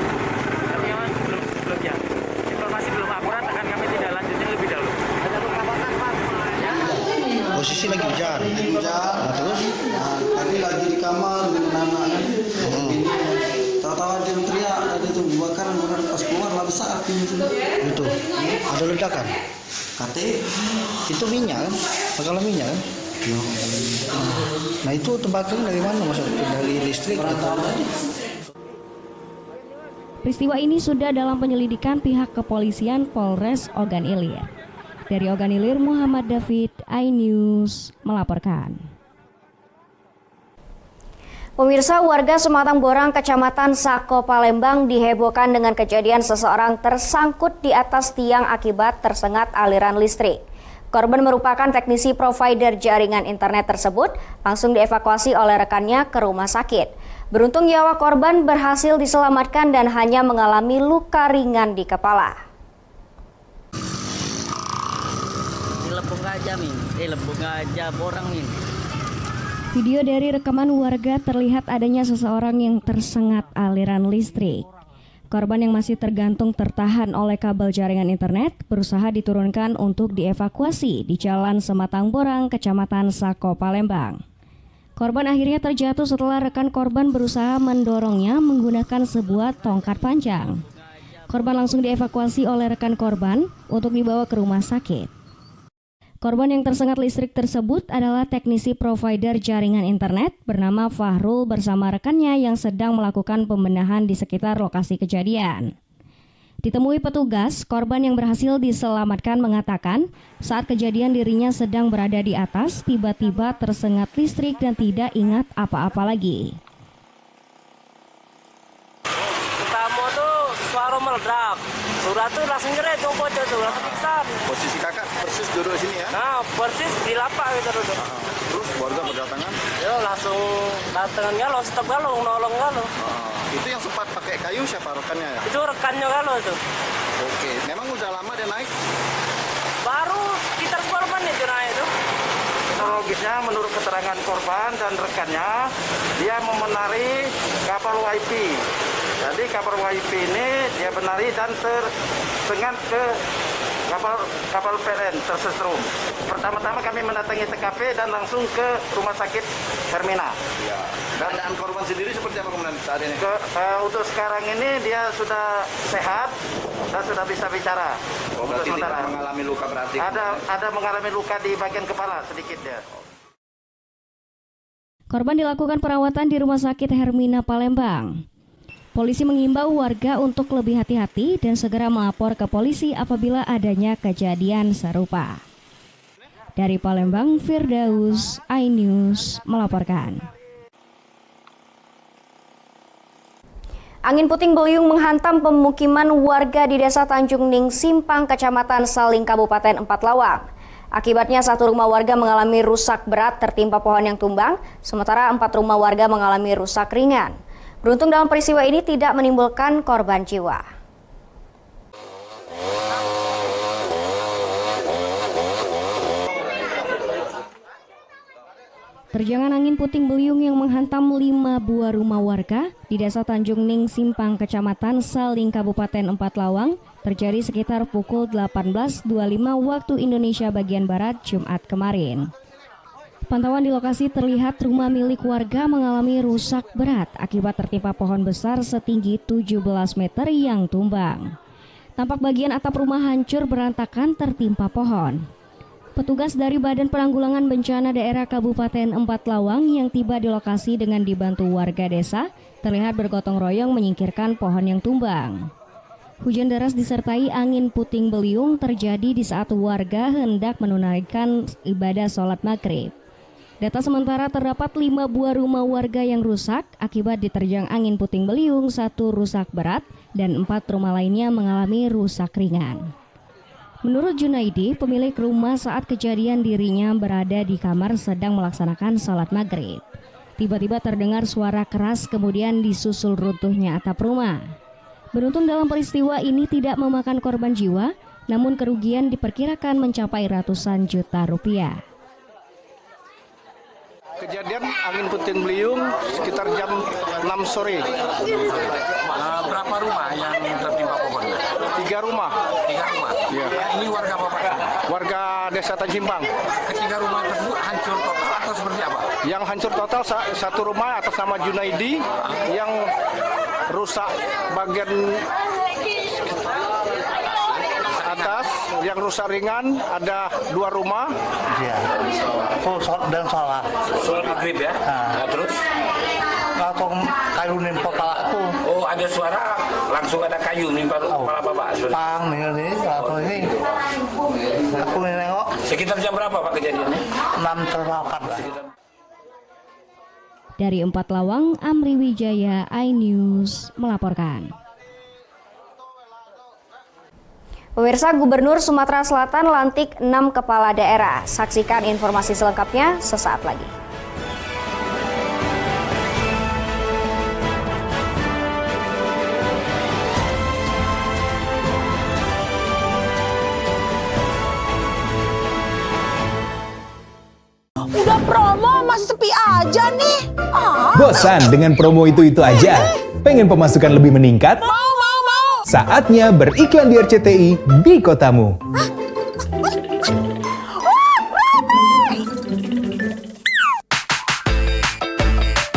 Tapi memang belum ya. Informasi belum akurat, akan kami tidak lanjutin lebih dahulu. Posisi lagi hujan. Nah, terus tadi lagi di kamar dengan anak kan. Tahu-tahu ada yang teriak, ada itu kebakaran, pas keluar lah besar api itu. Itu ada ledakan. Kate itu minyak kan? Pakalan minyak kan? Nah itu tembakan dari mana maksudnya? Dari listrik atau? Peristiwa ini sudah dalam penyelidikan pihak kepolisian Polres Ogan Ilir. Dari Ogan Ilir, Muhammad David, iNews melaporkan. Pemirsa, warga Sematang Borang, Kecamatan Sako, Palembang dihebohkan dengan kejadian seseorang tersangkut di atas tiang akibat tersengat aliran listrik. Korban merupakan teknisi provider jaringan internet tersebut, langsung dievakuasi oleh rekannya ke rumah sakit. Beruntung nyawa korban berhasil diselamatkan dan hanya mengalami luka ringan di kepala. Video dari rekaman warga terlihat adanya seseorang yang tersengat aliran listrik. Korban yang masih tergantung tertahan oleh kabel jaringan internet berusaha diturunkan untuk dievakuasi di Jalan Sematang Borang, Kecamatan Sako, Palembang. Korban akhirnya terjatuh setelah rekan korban berusaha mendorongnya menggunakan sebuah tongkat panjang. Korban langsung dievakuasi oleh rekan korban untuk dibawa ke rumah sakit. Korban yang tersengat listrik tersebut adalah teknisi provider jaringan internet bernama Fahrul bersama rekannya yang sedang melakukan pembenahan di sekitar lokasi kejadian. Ditemui petugas, korban yang berhasil diselamatkan mengatakan saat kejadian dirinya sedang berada di atas, tiba-tiba tersengat listrik dan tidak ingat apa-apa lagi. Pertama tuh suara meledak, suara tuh langsung jerit tuh bocor tuh, langsung pingsan. Posisi kakak persis duduk sini ya? Nah, persis di lapak gitu duduk. Terus warga berdatangan? Ya langsung datangan galau, stop galau, nolong galau. Itu yang sempat pakai kayu siapa rekannya ya? Itu rekannya galau itu. Oke, memang udah lama dia naik? Baru sekitar 10 menit dia naik itu. Kronologisnya menurut keterangan korban dan rekannya, dia memenari kapal WIP. Jadi kapal WIP ini dia menari dan tersengat ke kapal PLN tersetrum. Pertama-tama kami mendatangi TKP dan langsung ke rumah sakit Hermina. Ya. Dan korban sendiri seperti apa kemudian saat ini? Untuk sekarang ini dia sudah sehat dan sudah bisa bicara. Berarti tidak mengalami luka berarti? Ada mengalami luka di bagian kepala sedikit ya. Korban dilakukan perawatan di Rumah Sakit Hermina Palembang. Polisi mengimbau warga untuk lebih hati-hati dan segera melapor ke polisi apabila adanya kejadian serupa. Dari Palembang, Firdaus, iNews melaporkan. Angin puting beliung menghantam pemukiman warga di Desa Tanjung Ning Simpang, Kecamatan Saling, Kabupaten Empat Lawang. Akibatnya 1 rumah warga mengalami rusak berat tertimpa pohon yang tumbang, sementara 4 rumah warga mengalami rusak ringan. Beruntung dalam peristiwa ini tidak menimbulkan korban jiwa. Terjangan angin puting beliung yang menghantam 5 buah rumah warga di Desa Tanjung Ning Simpang, Kecamatan Saling, Kabupaten Empat Lawang terjadi sekitar pukul 18.25 waktu Indonesia bagian Barat Jumat kemarin. Pantauan di lokasi terlihat rumah milik warga mengalami rusak berat akibat tertimpa pohon besar setinggi 17 meter yang tumbang. Tampak bagian atap rumah hancur berantakan tertimpa pohon. Petugas dari Badan Penanggulangan Bencana Daerah Kabupaten Empat Lawang yang tiba di lokasi dengan dibantu warga desa terlihat bergotong royong menyingkirkan pohon yang tumbang. Hujan deras disertai angin puting beliung terjadi di saat warga hendak menunaikan ibadah sholat maghrib. Data sementara terdapat 5 buah rumah warga yang rusak akibat diterjang angin puting beliung, 1 rusak berat dan 4 rumah lainnya mengalami rusak ringan. Menurut Junaidi, pemilik rumah saat kejadian dirinya berada di kamar sedang melaksanakan sholat maghrib. Tiba-tiba terdengar suara keras kemudian disusul runtuhnya atap rumah. Beruntung dalam peristiwa ini tidak memakan korban jiwa, namun kerugian diperkirakan mencapai ratusan juta rupiah. Kejadian angin puting beliung sekitar jam 6 sore. Berapa rumah yang tertimpa pohon? 3 rumah. 3 rumah? Ya. Ini warga apa Pak? Warga Desa Tanjimpang. Ketiga rumah tersebut hancur total atau seperti apa? Yang hancur total 1 rumah atas nama Junaidi, yang rusak bagian atas, yang rusak ringan ada 2 rumah. Iya. Dan sholat. Sholat maghrib ya? Nah, terus? Langsung kayu nimpa kepalaku. Oh, ada suara langsung ada kayu nimpa kepala Bapak? Pang, ini. Aku nengok. Sekitar jam berapa Pak kejadiannya? 6:04 lah. Dari Empat Lawang, Amri Wijaya, iNews melaporkan. Pemirsa, Gubernur Sumatera Selatan lantik 6 kepala daerah. Saksikan informasi selengkapnya sesaat lagi. Udah promo masih sepi aja nih. Bosan dengan promo itu aja? Pengen pemasukan lebih meningkat? Mau. Saatnya beriklan di RCTI di kotamu.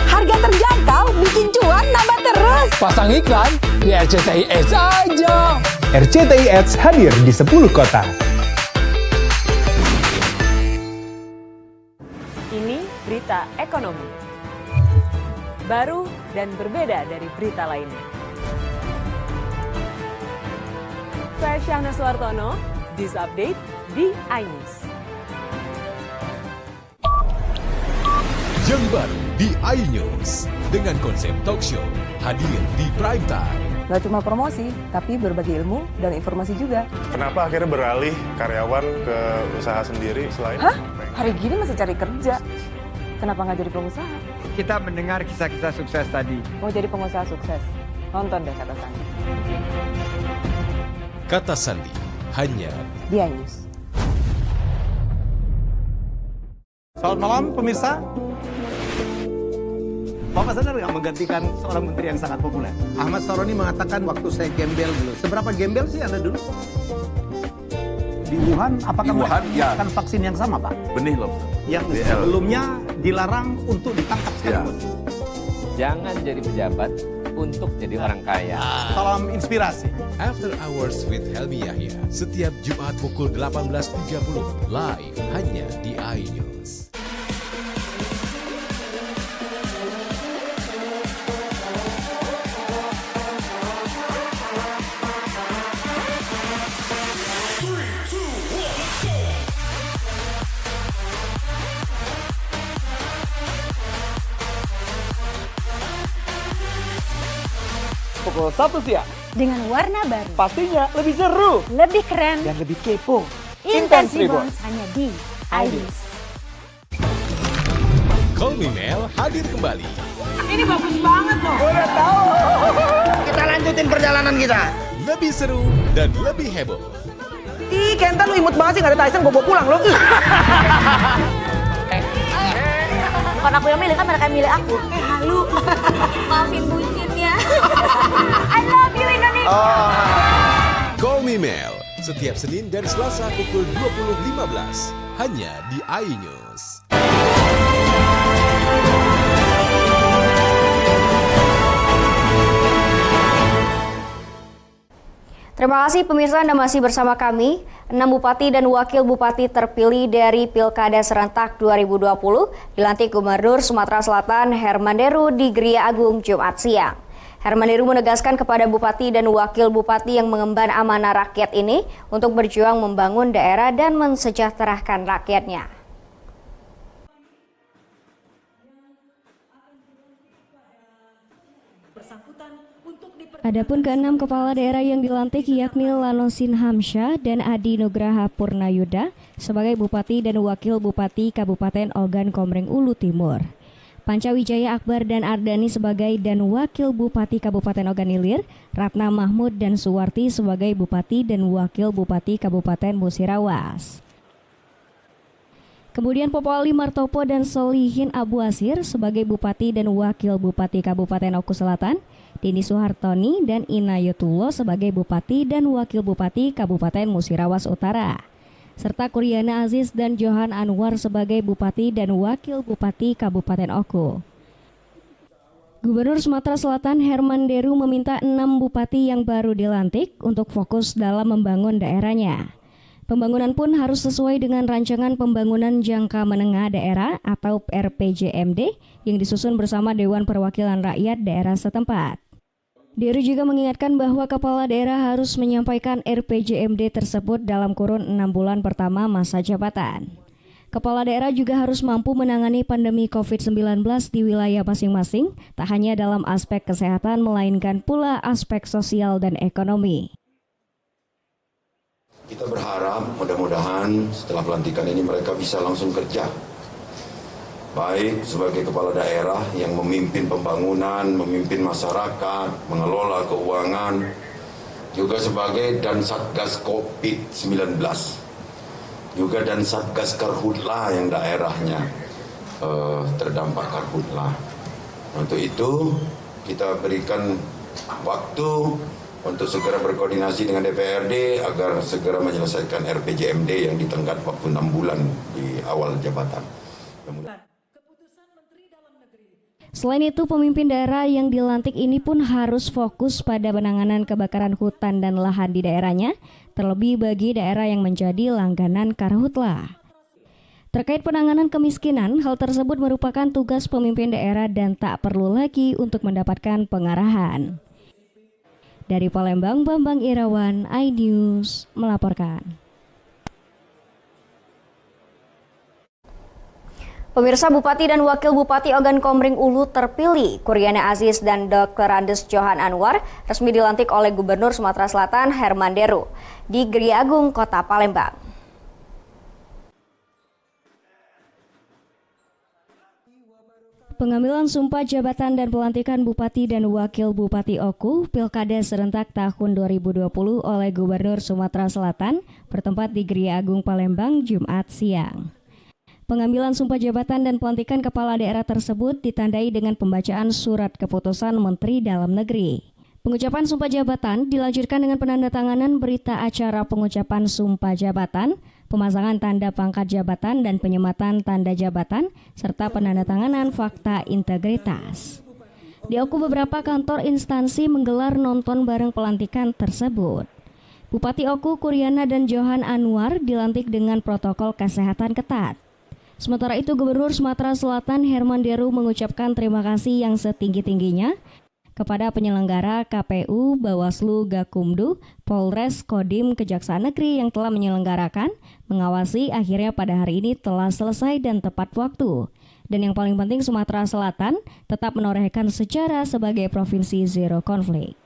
Harga terjangkau, bikin cuan nambah terus. Pasang iklan di RCTI Ads aja. RCTI Ads hadir di 10 kota. Ini berita ekonomi. Baru dan berbeda dari berita lainnya. Saya Syahna Suartono, This Update di iNews. Yang baru di iNews dengan konsep talk show hadir di prime time. Gak cuma promosi, tapi berbagi ilmu dan informasi juga. Kenapa akhirnya beralih karyawan ke usaha sendiri selain? Hah? Hari gini masih cari kerja. Kenapa nggak jadi pengusaha? Kita mendengar kisah-kisah sukses tadi. Mau jadi pengusaha sukses? Nonton deh Kata Sandi. Kata Sandi hanya di iNews. Selamat malam pemirsa. Bapak sadar nggak menggantikan seorang menteri yang sangat populer? Ahmad Saroni mengatakan waktu saya gembel dulu. Seberapa gembel sih Anda dulu? Di Wuhan, apakah menggunakan vaksin yang sama, Pak? Benih loh. Yang sebelumnya dilarang untuk ditangkap sekalipun. Jangan jadi pejabat untuk jadi orang kaya. Salam inspirasi. After Hours with Helmi Yahya, setiap Jumat pukul 18.30, live hanya di iNews. Pukul 1 siang. Dengan warna baru. Pastinya lebih seru. Lebih keren. Dan lebih kepo. Intense Reborns hanya di iNews. Call Me Mel hadir kembali. Ini bagus banget loh. Udah tahu. Kita lanjutin perjalanan kita. Lebih seru dan lebih heboh. Ih, Kenta lu imut banget sih, nggak ada Tyson, gue bawa pulang lo. Bukan aku yang milih, kan mereka yang milih aku. Halu. Maafin bucinnya. I love you Indonesia. Call Me Mel, setiap Senin dan Selasa pukul 20.15 hanya di iNews. Terima kasih pemirsa, Anda masih bersama kami. 6 bupati dan wakil bupati terpilih dari Pilkada Serentak 2020 dilantik Gubernur Sumatera Selatan Herman Deru di Gria Agung Jumat siang. Herman Deru menegaskan kepada bupati dan wakil bupati yang mengemban amanah rakyat ini untuk berjuang membangun daerah dan mensejahterakan rakyatnya. Adapun ke-6 kepala daerah yang dilantik yakni Lanosin Hamsyah dan Adi Nugraha Purnayuda sebagai Bupati dan Wakil Bupati Kabupaten Ogan Komering Ulu Timur. Pancawijaya Akbar dan Ardani sebagai dan Wakil Bupati Kabupaten Ogan Ilir, Ratna Mahmud dan Suwarti sebagai Bupati dan Wakil Bupati Kabupaten Musirawas. Kemudian Popo Ali Martopo dan Solihin Abu Asir sebagai Bupati dan Wakil Bupati Kabupaten Oku Selatan, Dini Suhartoni dan Inayatullah sebagai Bupati dan Wakil Bupati Kabupaten Musirawas Utara, serta Kuryana Aziz dan Johan Anwar sebagai Bupati dan Wakil Bupati Kabupaten Oku. Gubernur Sumatera Selatan Herman Deru meminta 6 bupati yang baru dilantik untuk fokus dalam membangun daerahnya. Pembangunan pun harus sesuai dengan rancangan pembangunan jangka menengah daerah atau RPJMD yang disusun bersama Dewan Perwakilan Rakyat daerah setempat. Deru juga mengingatkan bahwa kepala daerah harus menyampaikan RPJMD tersebut dalam kurun 6 bulan pertama masa jabatan. Kepala daerah juga harus mampu menangani pandemi COVID-19 di wilayah masing-masing, tak hanya dalam aspek kesehatan melainkan pula aspek sosial dan ekonomi. Kita berharap mudah-mudahan setelah pelantikan ini mereka bisa langsung kerja. Baik sebagai kepala daerah yang memimpin pembangunan, memimpin masyarakat, mengelola keuangan, juga sebagai dan Satgas COVID-19, juga dan Satgas Karhutla yang daerahnya terdampak Karhutla. Untuk itu kita berikan waktu untuk segera berkoordinasi dengan DPRD agar segera menyelesaikan RPJMD yang ditenggat waktu 6 bulan di awal jabatan. Selain itu, pemimpin daerah yang dilantik ini pun harus fokus pada penanganan kebakaran hutan dan lahan di daerahnya, terlebih bagi daerah yang menjadi langganan Karhutla. Terkait penanganan kemiskinan, hal tersebut merupakan tugas pemimpin daerah dan tak perlu lagi untuk mendapatkan pengarahan. Dari Palembang, Bambang Irawan, iNews melaporkan. Pemirsa, Bupati dan Wakil Bupati Ogan Komering Ulu terpilih, Kuryana Aziz dan Dr. Andes Johan Anwar, resmi dilantik oleh Gubernur Sumatera Selatan Herman Deru di Gria Agung, Kota Palembang. Pengambilan sumpah jabatan dan pelantikan Bupati dan Wakil Bupati Oku Pilkada Serentak tahun 2020 oleh Gubernur Sumatera Selatan bertempat di Gria Agung Palembang Jumat siang. Pengambilan sumpah jabatan dan pelantikan kepala daerah tersebut ditandai dengan pembacaan surat keputusan Menteri Dalam Negeri. Pengucapan sumpah jabatan dilanjutkan dengan penandatanganan berita acara pengucapan sumpah jabatan, pemasangan tanda pangkat jabatan dan penyematan tanda jabatan, serta penandatanganan fakta integritas. Di Oku beberapa kantor instansi menggelar nonton bareng pelantikan tersebut. Bupati Oku Kuryana dan Johan Anwar dilantik dengan protokol kesehatan ketat. Sementara itu Gubernur Sumatera Selatan Herman Deru mengucapkan terima kasih yang setinggi-tingginya kepada penyelenggara KPU, Bawaslu, Gakumdu, Polres, Kodim, Kejaksaan Negeri yang telah menyelenggarakan, mengawasi akhirnya pada hari ini telah selesai dan tepat waktu. Dan yang paling penting Sumatera Selatan tetap menorehkan sejarah sebagai provinsi zero konflik.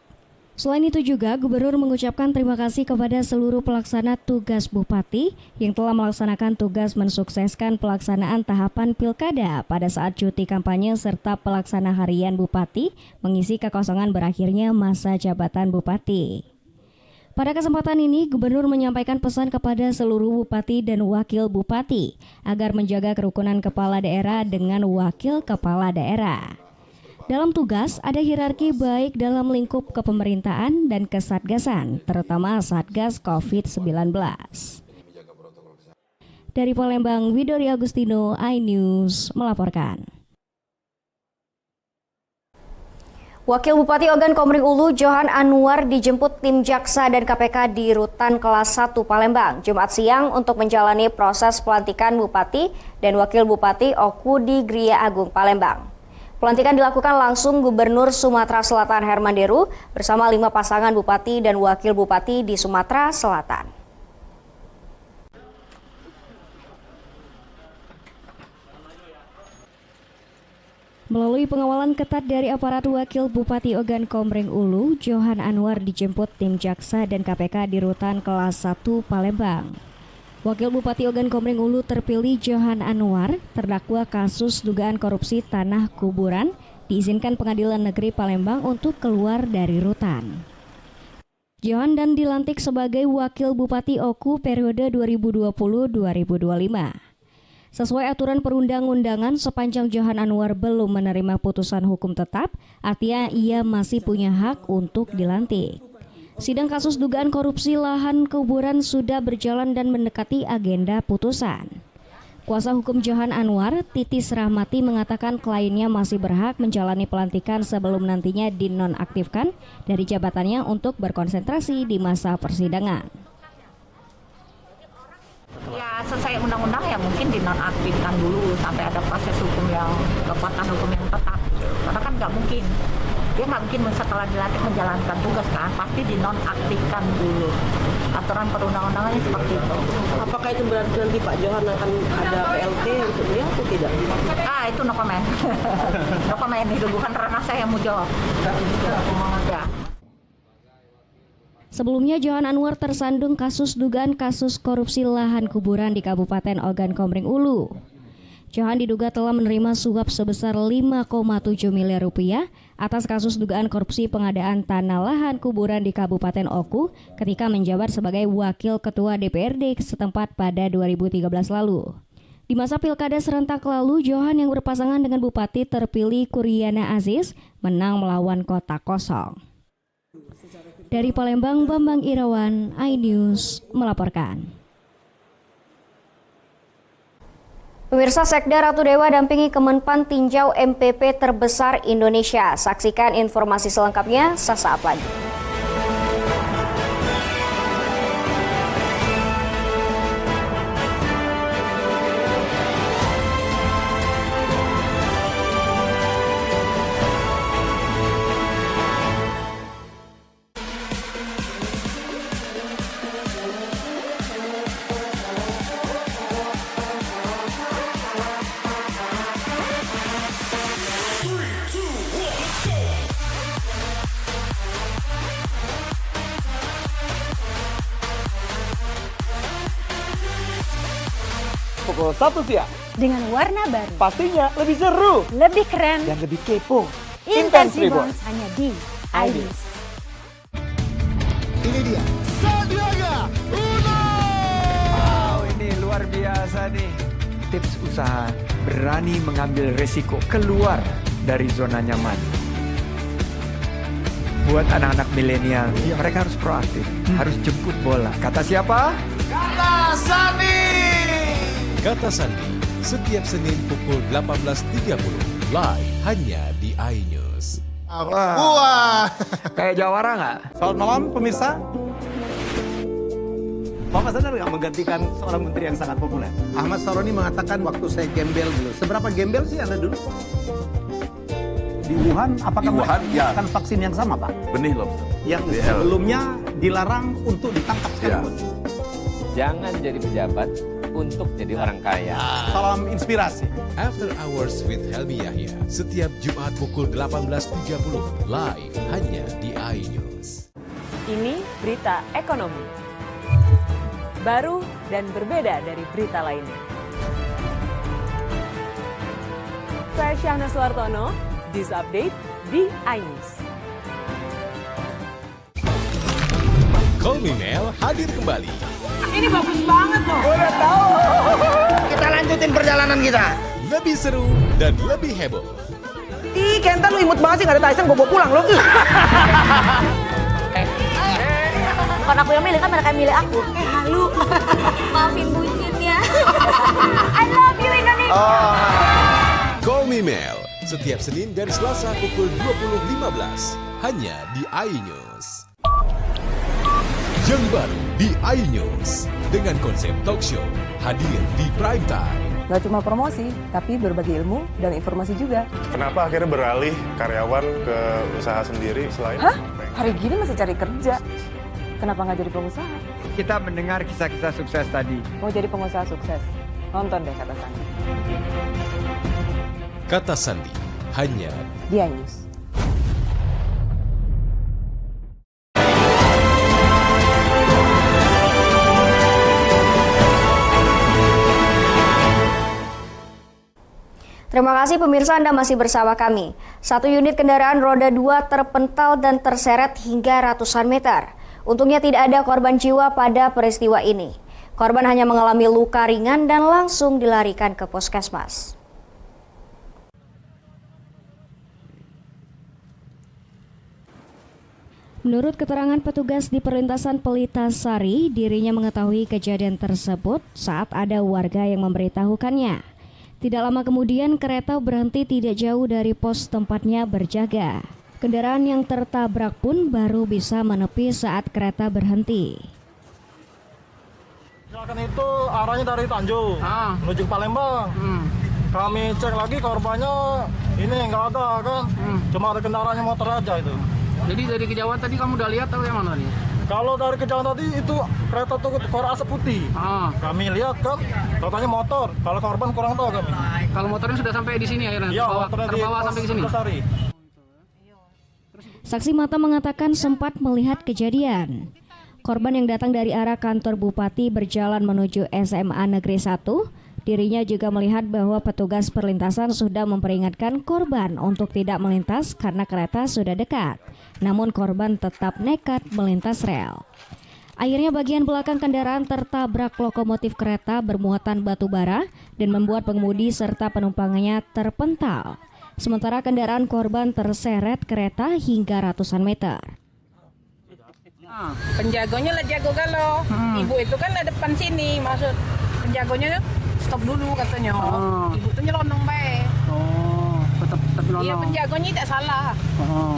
Selain itu juga Gubernur mengucapkan terima kasih kepada seluruh pelaksana tugas Bupati yang telah melaksanakan tugas mensukseskan pelaksanaan tahapan pilkada pada saat cuti kampanye serta pelaksana harian Bupati mengisi kekosongan berakhirnya masa jabatan Bupati. Pada kesempatan ini, Gubernur menyampaikan pesan kepada seluruh Bupati dan Wakil Bupati agar menjaga kerukunan kepala daerah dengan Wakil Kepala Daerah. Dalam tugas, ada hierarki baik dalam lingkup kepemerintahan dan kesatgasan, terutama Satgas COVID-19. Dari Palembang, Widori Agustino, iNews melaporkan. Wakil Bupati Ogan Komering Ulu Johan Anwar dijemput tim jaksa dan KPK di Rutan Kelas 1 Palembang Jumat siang untuk menjalani proses pelantikan Bupati dan Wakil Bupati Oku di Gria Agung Palembang. Pelantikan dilakukan langsung Gubernur Sumatera Selatan Herman Deru bersama 5 pasangan Bupati dan Wakil Bupati di Sumatera Selatan. Melalui pengawalan ketat dari aparat Wakil Bupati Ogan Komering Ulu, Johan Anwar dijemput tim jaksa dan KPK di Rutan Kelas 1 Palembang. Wakil Bupati Ogan Komering Ulu terpilih Johan Anwar, terdakwa kasus dugaan korupsi tanah kuburan, diizinkan Pengadilan Negeri Palembang untuk keluar dari rutan. Johan dan dilantik sebagai Wakil Bupati Oku periode 2020-2025. Sesuai aturan perundang-undangan, sepanjang Johan Anwar belum menerima putusan hukum tetap, artinya ia masih punya hak untuk dilantik. Sidang kasus dugaan korupsi lahan kuburan sudah berjalan dan mendekati agenda putusan. Kuasa hukum Johan Anwar, Titis Rahmati, mengatakan kliennya masih berhak menjalani pelantikan sebelum nantinya dinonaktifkan dari jabatannya untuk berkonsentrasi di masa persidangan. Ya sesuai undang-undang ya mungkin dinonaktifkan dulu sampai ada proses hukum yang kekuatan hukum yang tetap. Karena kan nggak mungkin. Dia nggak mungkin setelah dilantik menjalankan tugas kan, pasti dinonaktifkan dulu. Aturan perundang-undangannya seperti itu. Apakah itu berarti nanti Pak Johan akan ada PLT untuk beliau atau tidak? Itu no comment. No comment, itu bukan ranah saya yang mau jawab. Ya. Sebelumnya Johan Anwar tersandung kasus dugaan kasus korupsi lahan kuburan di Kabupaten Ogan Komering Ulu. Johan diduga telah menerima suap sebesar 5,7 miliar rupiah atas kasus dugaan korupsi pengadaan tanah lahan kuburan di Kabupaten Oku ketika menjabat sebagai Wakil Ketua DPRD setempat pada 2013 lalu. Di masa pilkada serentak lalu, Johan yang berpasangan dengan Bupati terpilih Kuryana Aziz menang melawan kota kosong. Dari Palembang, Bambang Irawan, iNews melaporkan. Pemirsa, Sekda Ratu Dewa dampingi Kemenpan tinjau MPP terbesar Indonesia. Saksikan informasi selengkapnya sesaat lagi. Pukul 1 siang. Dengan warna baru. Pastinya lebih seru. Lebih keren. Dan lebih kepo. Intense Reborns hanya di iNews. Ini dia. Sandiaga Uno. Wow, ini luar biasa nih. Tips usaha berani mengambil resiko keluar dari zona nyaman. Buat buat anak-anak milenial, mereka harus proaktif, harus jemput bola. Kata siapa? Kata Sandi. Kata Sandi, setiap Senin pukul 18.30, live hanya di iNews. Wah. Kayak jawara nggak? Selamat malam pemirsa. Bapak sadar nggak menggantikan seorang menteri yang sangat populer? Ahmad Saroni mengatakan waktu saya gembel dulu. Seberapa gembel sih Anda dulu? Di Wuhan, apakah mereka menggunakan vaksin yang sama, Pak? Benih lobster. Yang sebelumnya dilarang untuk ditangkap sekarang. Jangan jadi pejabat untuk jadi orang kaya. Salam inspirasi. After Hours with Helmi Yahya, setiap Jumat pukul 18.30, live hanya di iNews. Ini berita ekonomi. Baru dan berbeda dari berita lainnya. Saya Syahna Suartono, This Update di iNews. Kolminel hadir kembali. Ini bagus banget loh. Udah tahu. Kita lanjutin perjalanan kita. Lebih seru dan lebih heboh. Ih, Kenta lu imut banget sih, gak ada Tyson, gue bawa pulang lo. Bukan aku yang milih, kan mereka yang milih aku. Halu. Maafin bucinnya. I love you Indonesia. Call Me Mel, setiap Senin dan Selasa pukul 20.15, hanya di iNews. Yang baru di iNews, dengan konsep talk show, hadir di prime time. Gak cuma promosi, tapi berbagi ilmu dan informasi juga. Kenapa akhirnya beralih karyawan ke usaha sendiri selain... Hah? Hari gini masih cari kerja. Kenapa nggak jadi pengusaha? Kita mendengar kisah-kisah sukses tadi. Mau jadi pengusaha sukses? Nonton deh Kata Sandi. Kata Sandi, hanya di iNews. Terima kasih pemirsa, Anda masih bersama kami. Satu unit kendaraan roda 2 terpental dan terseret hingga ratusan meter. Untungnya tidak ada korban jiwa pada peristiwa ini. Korban hanya mengalami luka ringan dan langsung dilarikan ke puskesmas. Menurut keterangan petugas di perlintasan Pelita Sari, dirinya mengetahui kejadian tersebut saat ada warga yang memberitahukannya. Tidak lama kemudian kereta berhenti tidak jauh dari pos tempatnya berjaga. Kendaraan yang tertabrak pun baru bisa menepi saat kereta berhenti. Kecelakaan itu arahnya dari Tanjung menuju ke Palembang. Kami cek lagi korbannya ini nggak ada kan, cuma ada kendaraannya motor aja itu. Jadi dari kejauhan tadi kamu udah lihat atau yang mana nih? Kalau dari kejauhan tadi itu kereta tuh keluar asap putih. Kami lihat kan, katanya motor. Kalau korban kurang tahu kami. Kalau motornya sudah sampai di sini akhirnya? Iya, terbawa sampai ke sini. Saksi mata mengatakan sempat melihat kejadian. Korban yang datang dari arah kantor Bupati berjalan menuju SMA Negeri 1. Dirinya juga melihat bahwa petugas perlintasan sudah memperingatkan korban untuk tidak melintas karena kereta sudah dekat. Namun korban tetap nekat melintas rel. Akhirnya bagian belakang kendaraan tertabrak lokomotif kereta bermuatan batu bara dan membuat pengemudi serta penumpangnya terpental. Sementara kendaraan korban terseret kereta hingga ratusan meter. Penjagonya lah jago galau. Ibu itu kan ada depan sini, maksud penjagonya stop dulu katanya. Ibu tuh nyelonong baik. Tetap nyelonong. Iya, penjagonya tidak salah.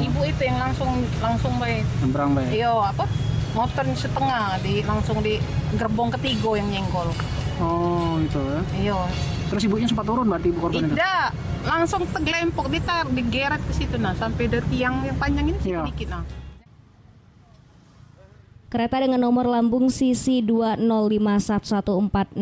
Ibu itu yang langsung baik. Nyebrang baik. Iya, apa? Motor setengah langsung di gerbong ketiga yang nyenggol. Oh, itu ya. Iya. Terus ibunya sempat turun berarti ibu korban itu? Tidak, langsung teglempok digeret ke situ nah, sampai dari tiang yang panjang ini sedikit nah. Kereta dengan nomor lambung sisi 205111405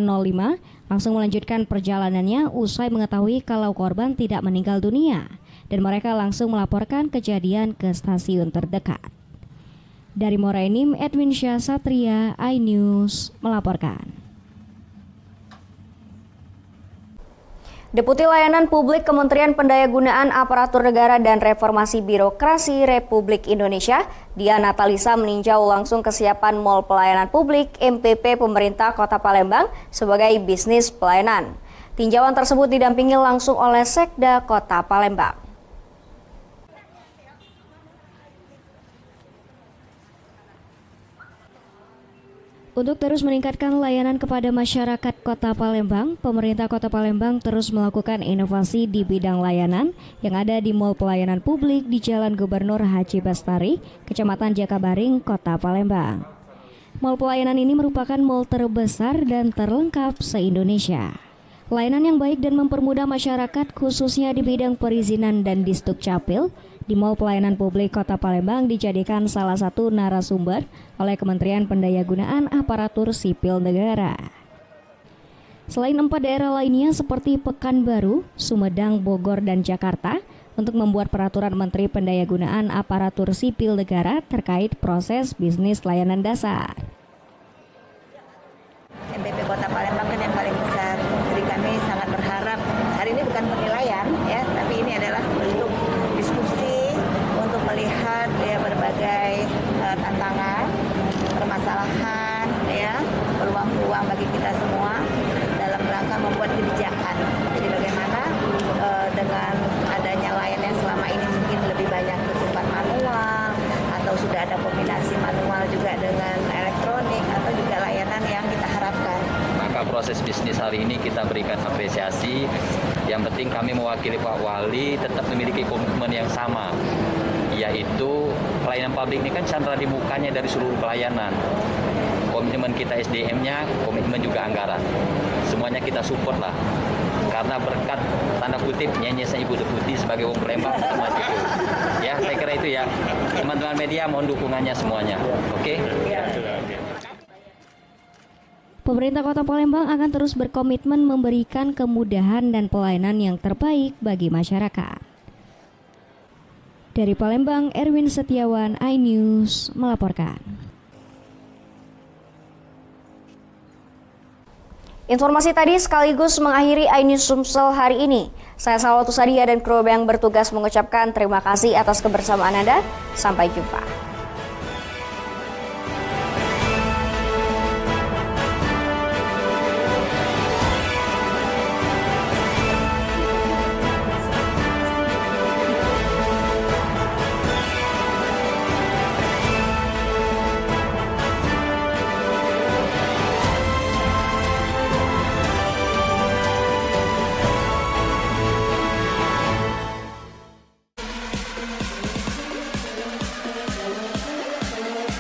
langsung melanjutkan perjalanannya usai mengetahui kalau korban tidak meninggal dunia dan mereka langsung melaporkan kejadian ke stasiun terdekat. Dari Morenim, Edwin Syah Satria, iNews melaporkan. Deputi Layanan Publik Kementerian Pendayagunaan Aparatur Negara dan Reformasi Birokrasi Republik Indonesia, Diana Talisa meninjau langsung kesiapan Mall Pelayanan Publik MPP Pemerintah Kota Palembang sebagai bisnis pelayanan. Tinjauan tersebut didampingi langsung oleh Sekda Kota Palembang. Untuk terus meningkatkan layanan kepada masyarakat Kota Palembang, pemerintah Kota Palembang terus melakukan inovasi di bidang layanan yang ada di Mall Pelayanan Publik di Jalan Gubernur Haji Bastari, Kecamatan Jakabaring, Kota Palembang. Mall pelayanan ini merupakan mall terbesar dan terlengkap se-Indonesia. Layanan yang baik dan mempermudah masyarakat khususnya di bidang perizinan dan Disdukcapil di Mall Pelayanan Publik Kota Palembang dijadikan salah satu narasumber oleh Kementerian Pendayagunaan Aparatur Sipil Negara. Selain 4 daerah lainnya seperti Pekanbaru, Sumedang, Bogor, dan Jakarta untuk membuat peraturan Menteri Pendayagunaan Aparatur Sipil Negara terkait proses bisnis layanan dasar. MPP Kota Palembang kan yang paling besar, jadi kami sangat berharap hari ini bukan penilaian ya, tapi ini adalah bentuk diskusi untuk melihat ya berbagai tantangan, permasalahan ya, peluang-peluang bagi kita semua dalam rangka membuat kebijakan. Jadi bagaimana dengan adanya layanan selama ini mungkin lebih banyak bersifat manual atau sudah ada kombinasi manual juga dengan elektronik atau juga layanan yang kita harapkan. Maka proses bisnis hari ini kita berikan apresiasi. Yang penting kami mewakili Pak Wali tetap memiliki komitmen yang sama, yaitu pelayanan publik ini kan chandra di mukanya dari seluruh pelayanan. Komitmen kita SDM-nya, komitmen juga anggaran. Semuanya kita support lah. Karena berkat tanda kutip nyanyian Ibu Deputi sebagai wong Palembang itu. Ya, saya kira itu ya. Teman-teman media mohon dukungannya semuanya. Oke? Pemerintah Kota Palembang akan terus berkomitmen memberikan kemudahan dan pelayanan yang terbaik bagi masyarakat. Dari Palembang, Erwin Setiawan, iNews melaporkan. Informasi tadi sekaligus mengakhiri iNews Sumsel hari ini. Saya Salwa Tusadia dan kru yang bertugas mengucapkan terima kasih atas kebersamaan Anda. Sampai jumpa.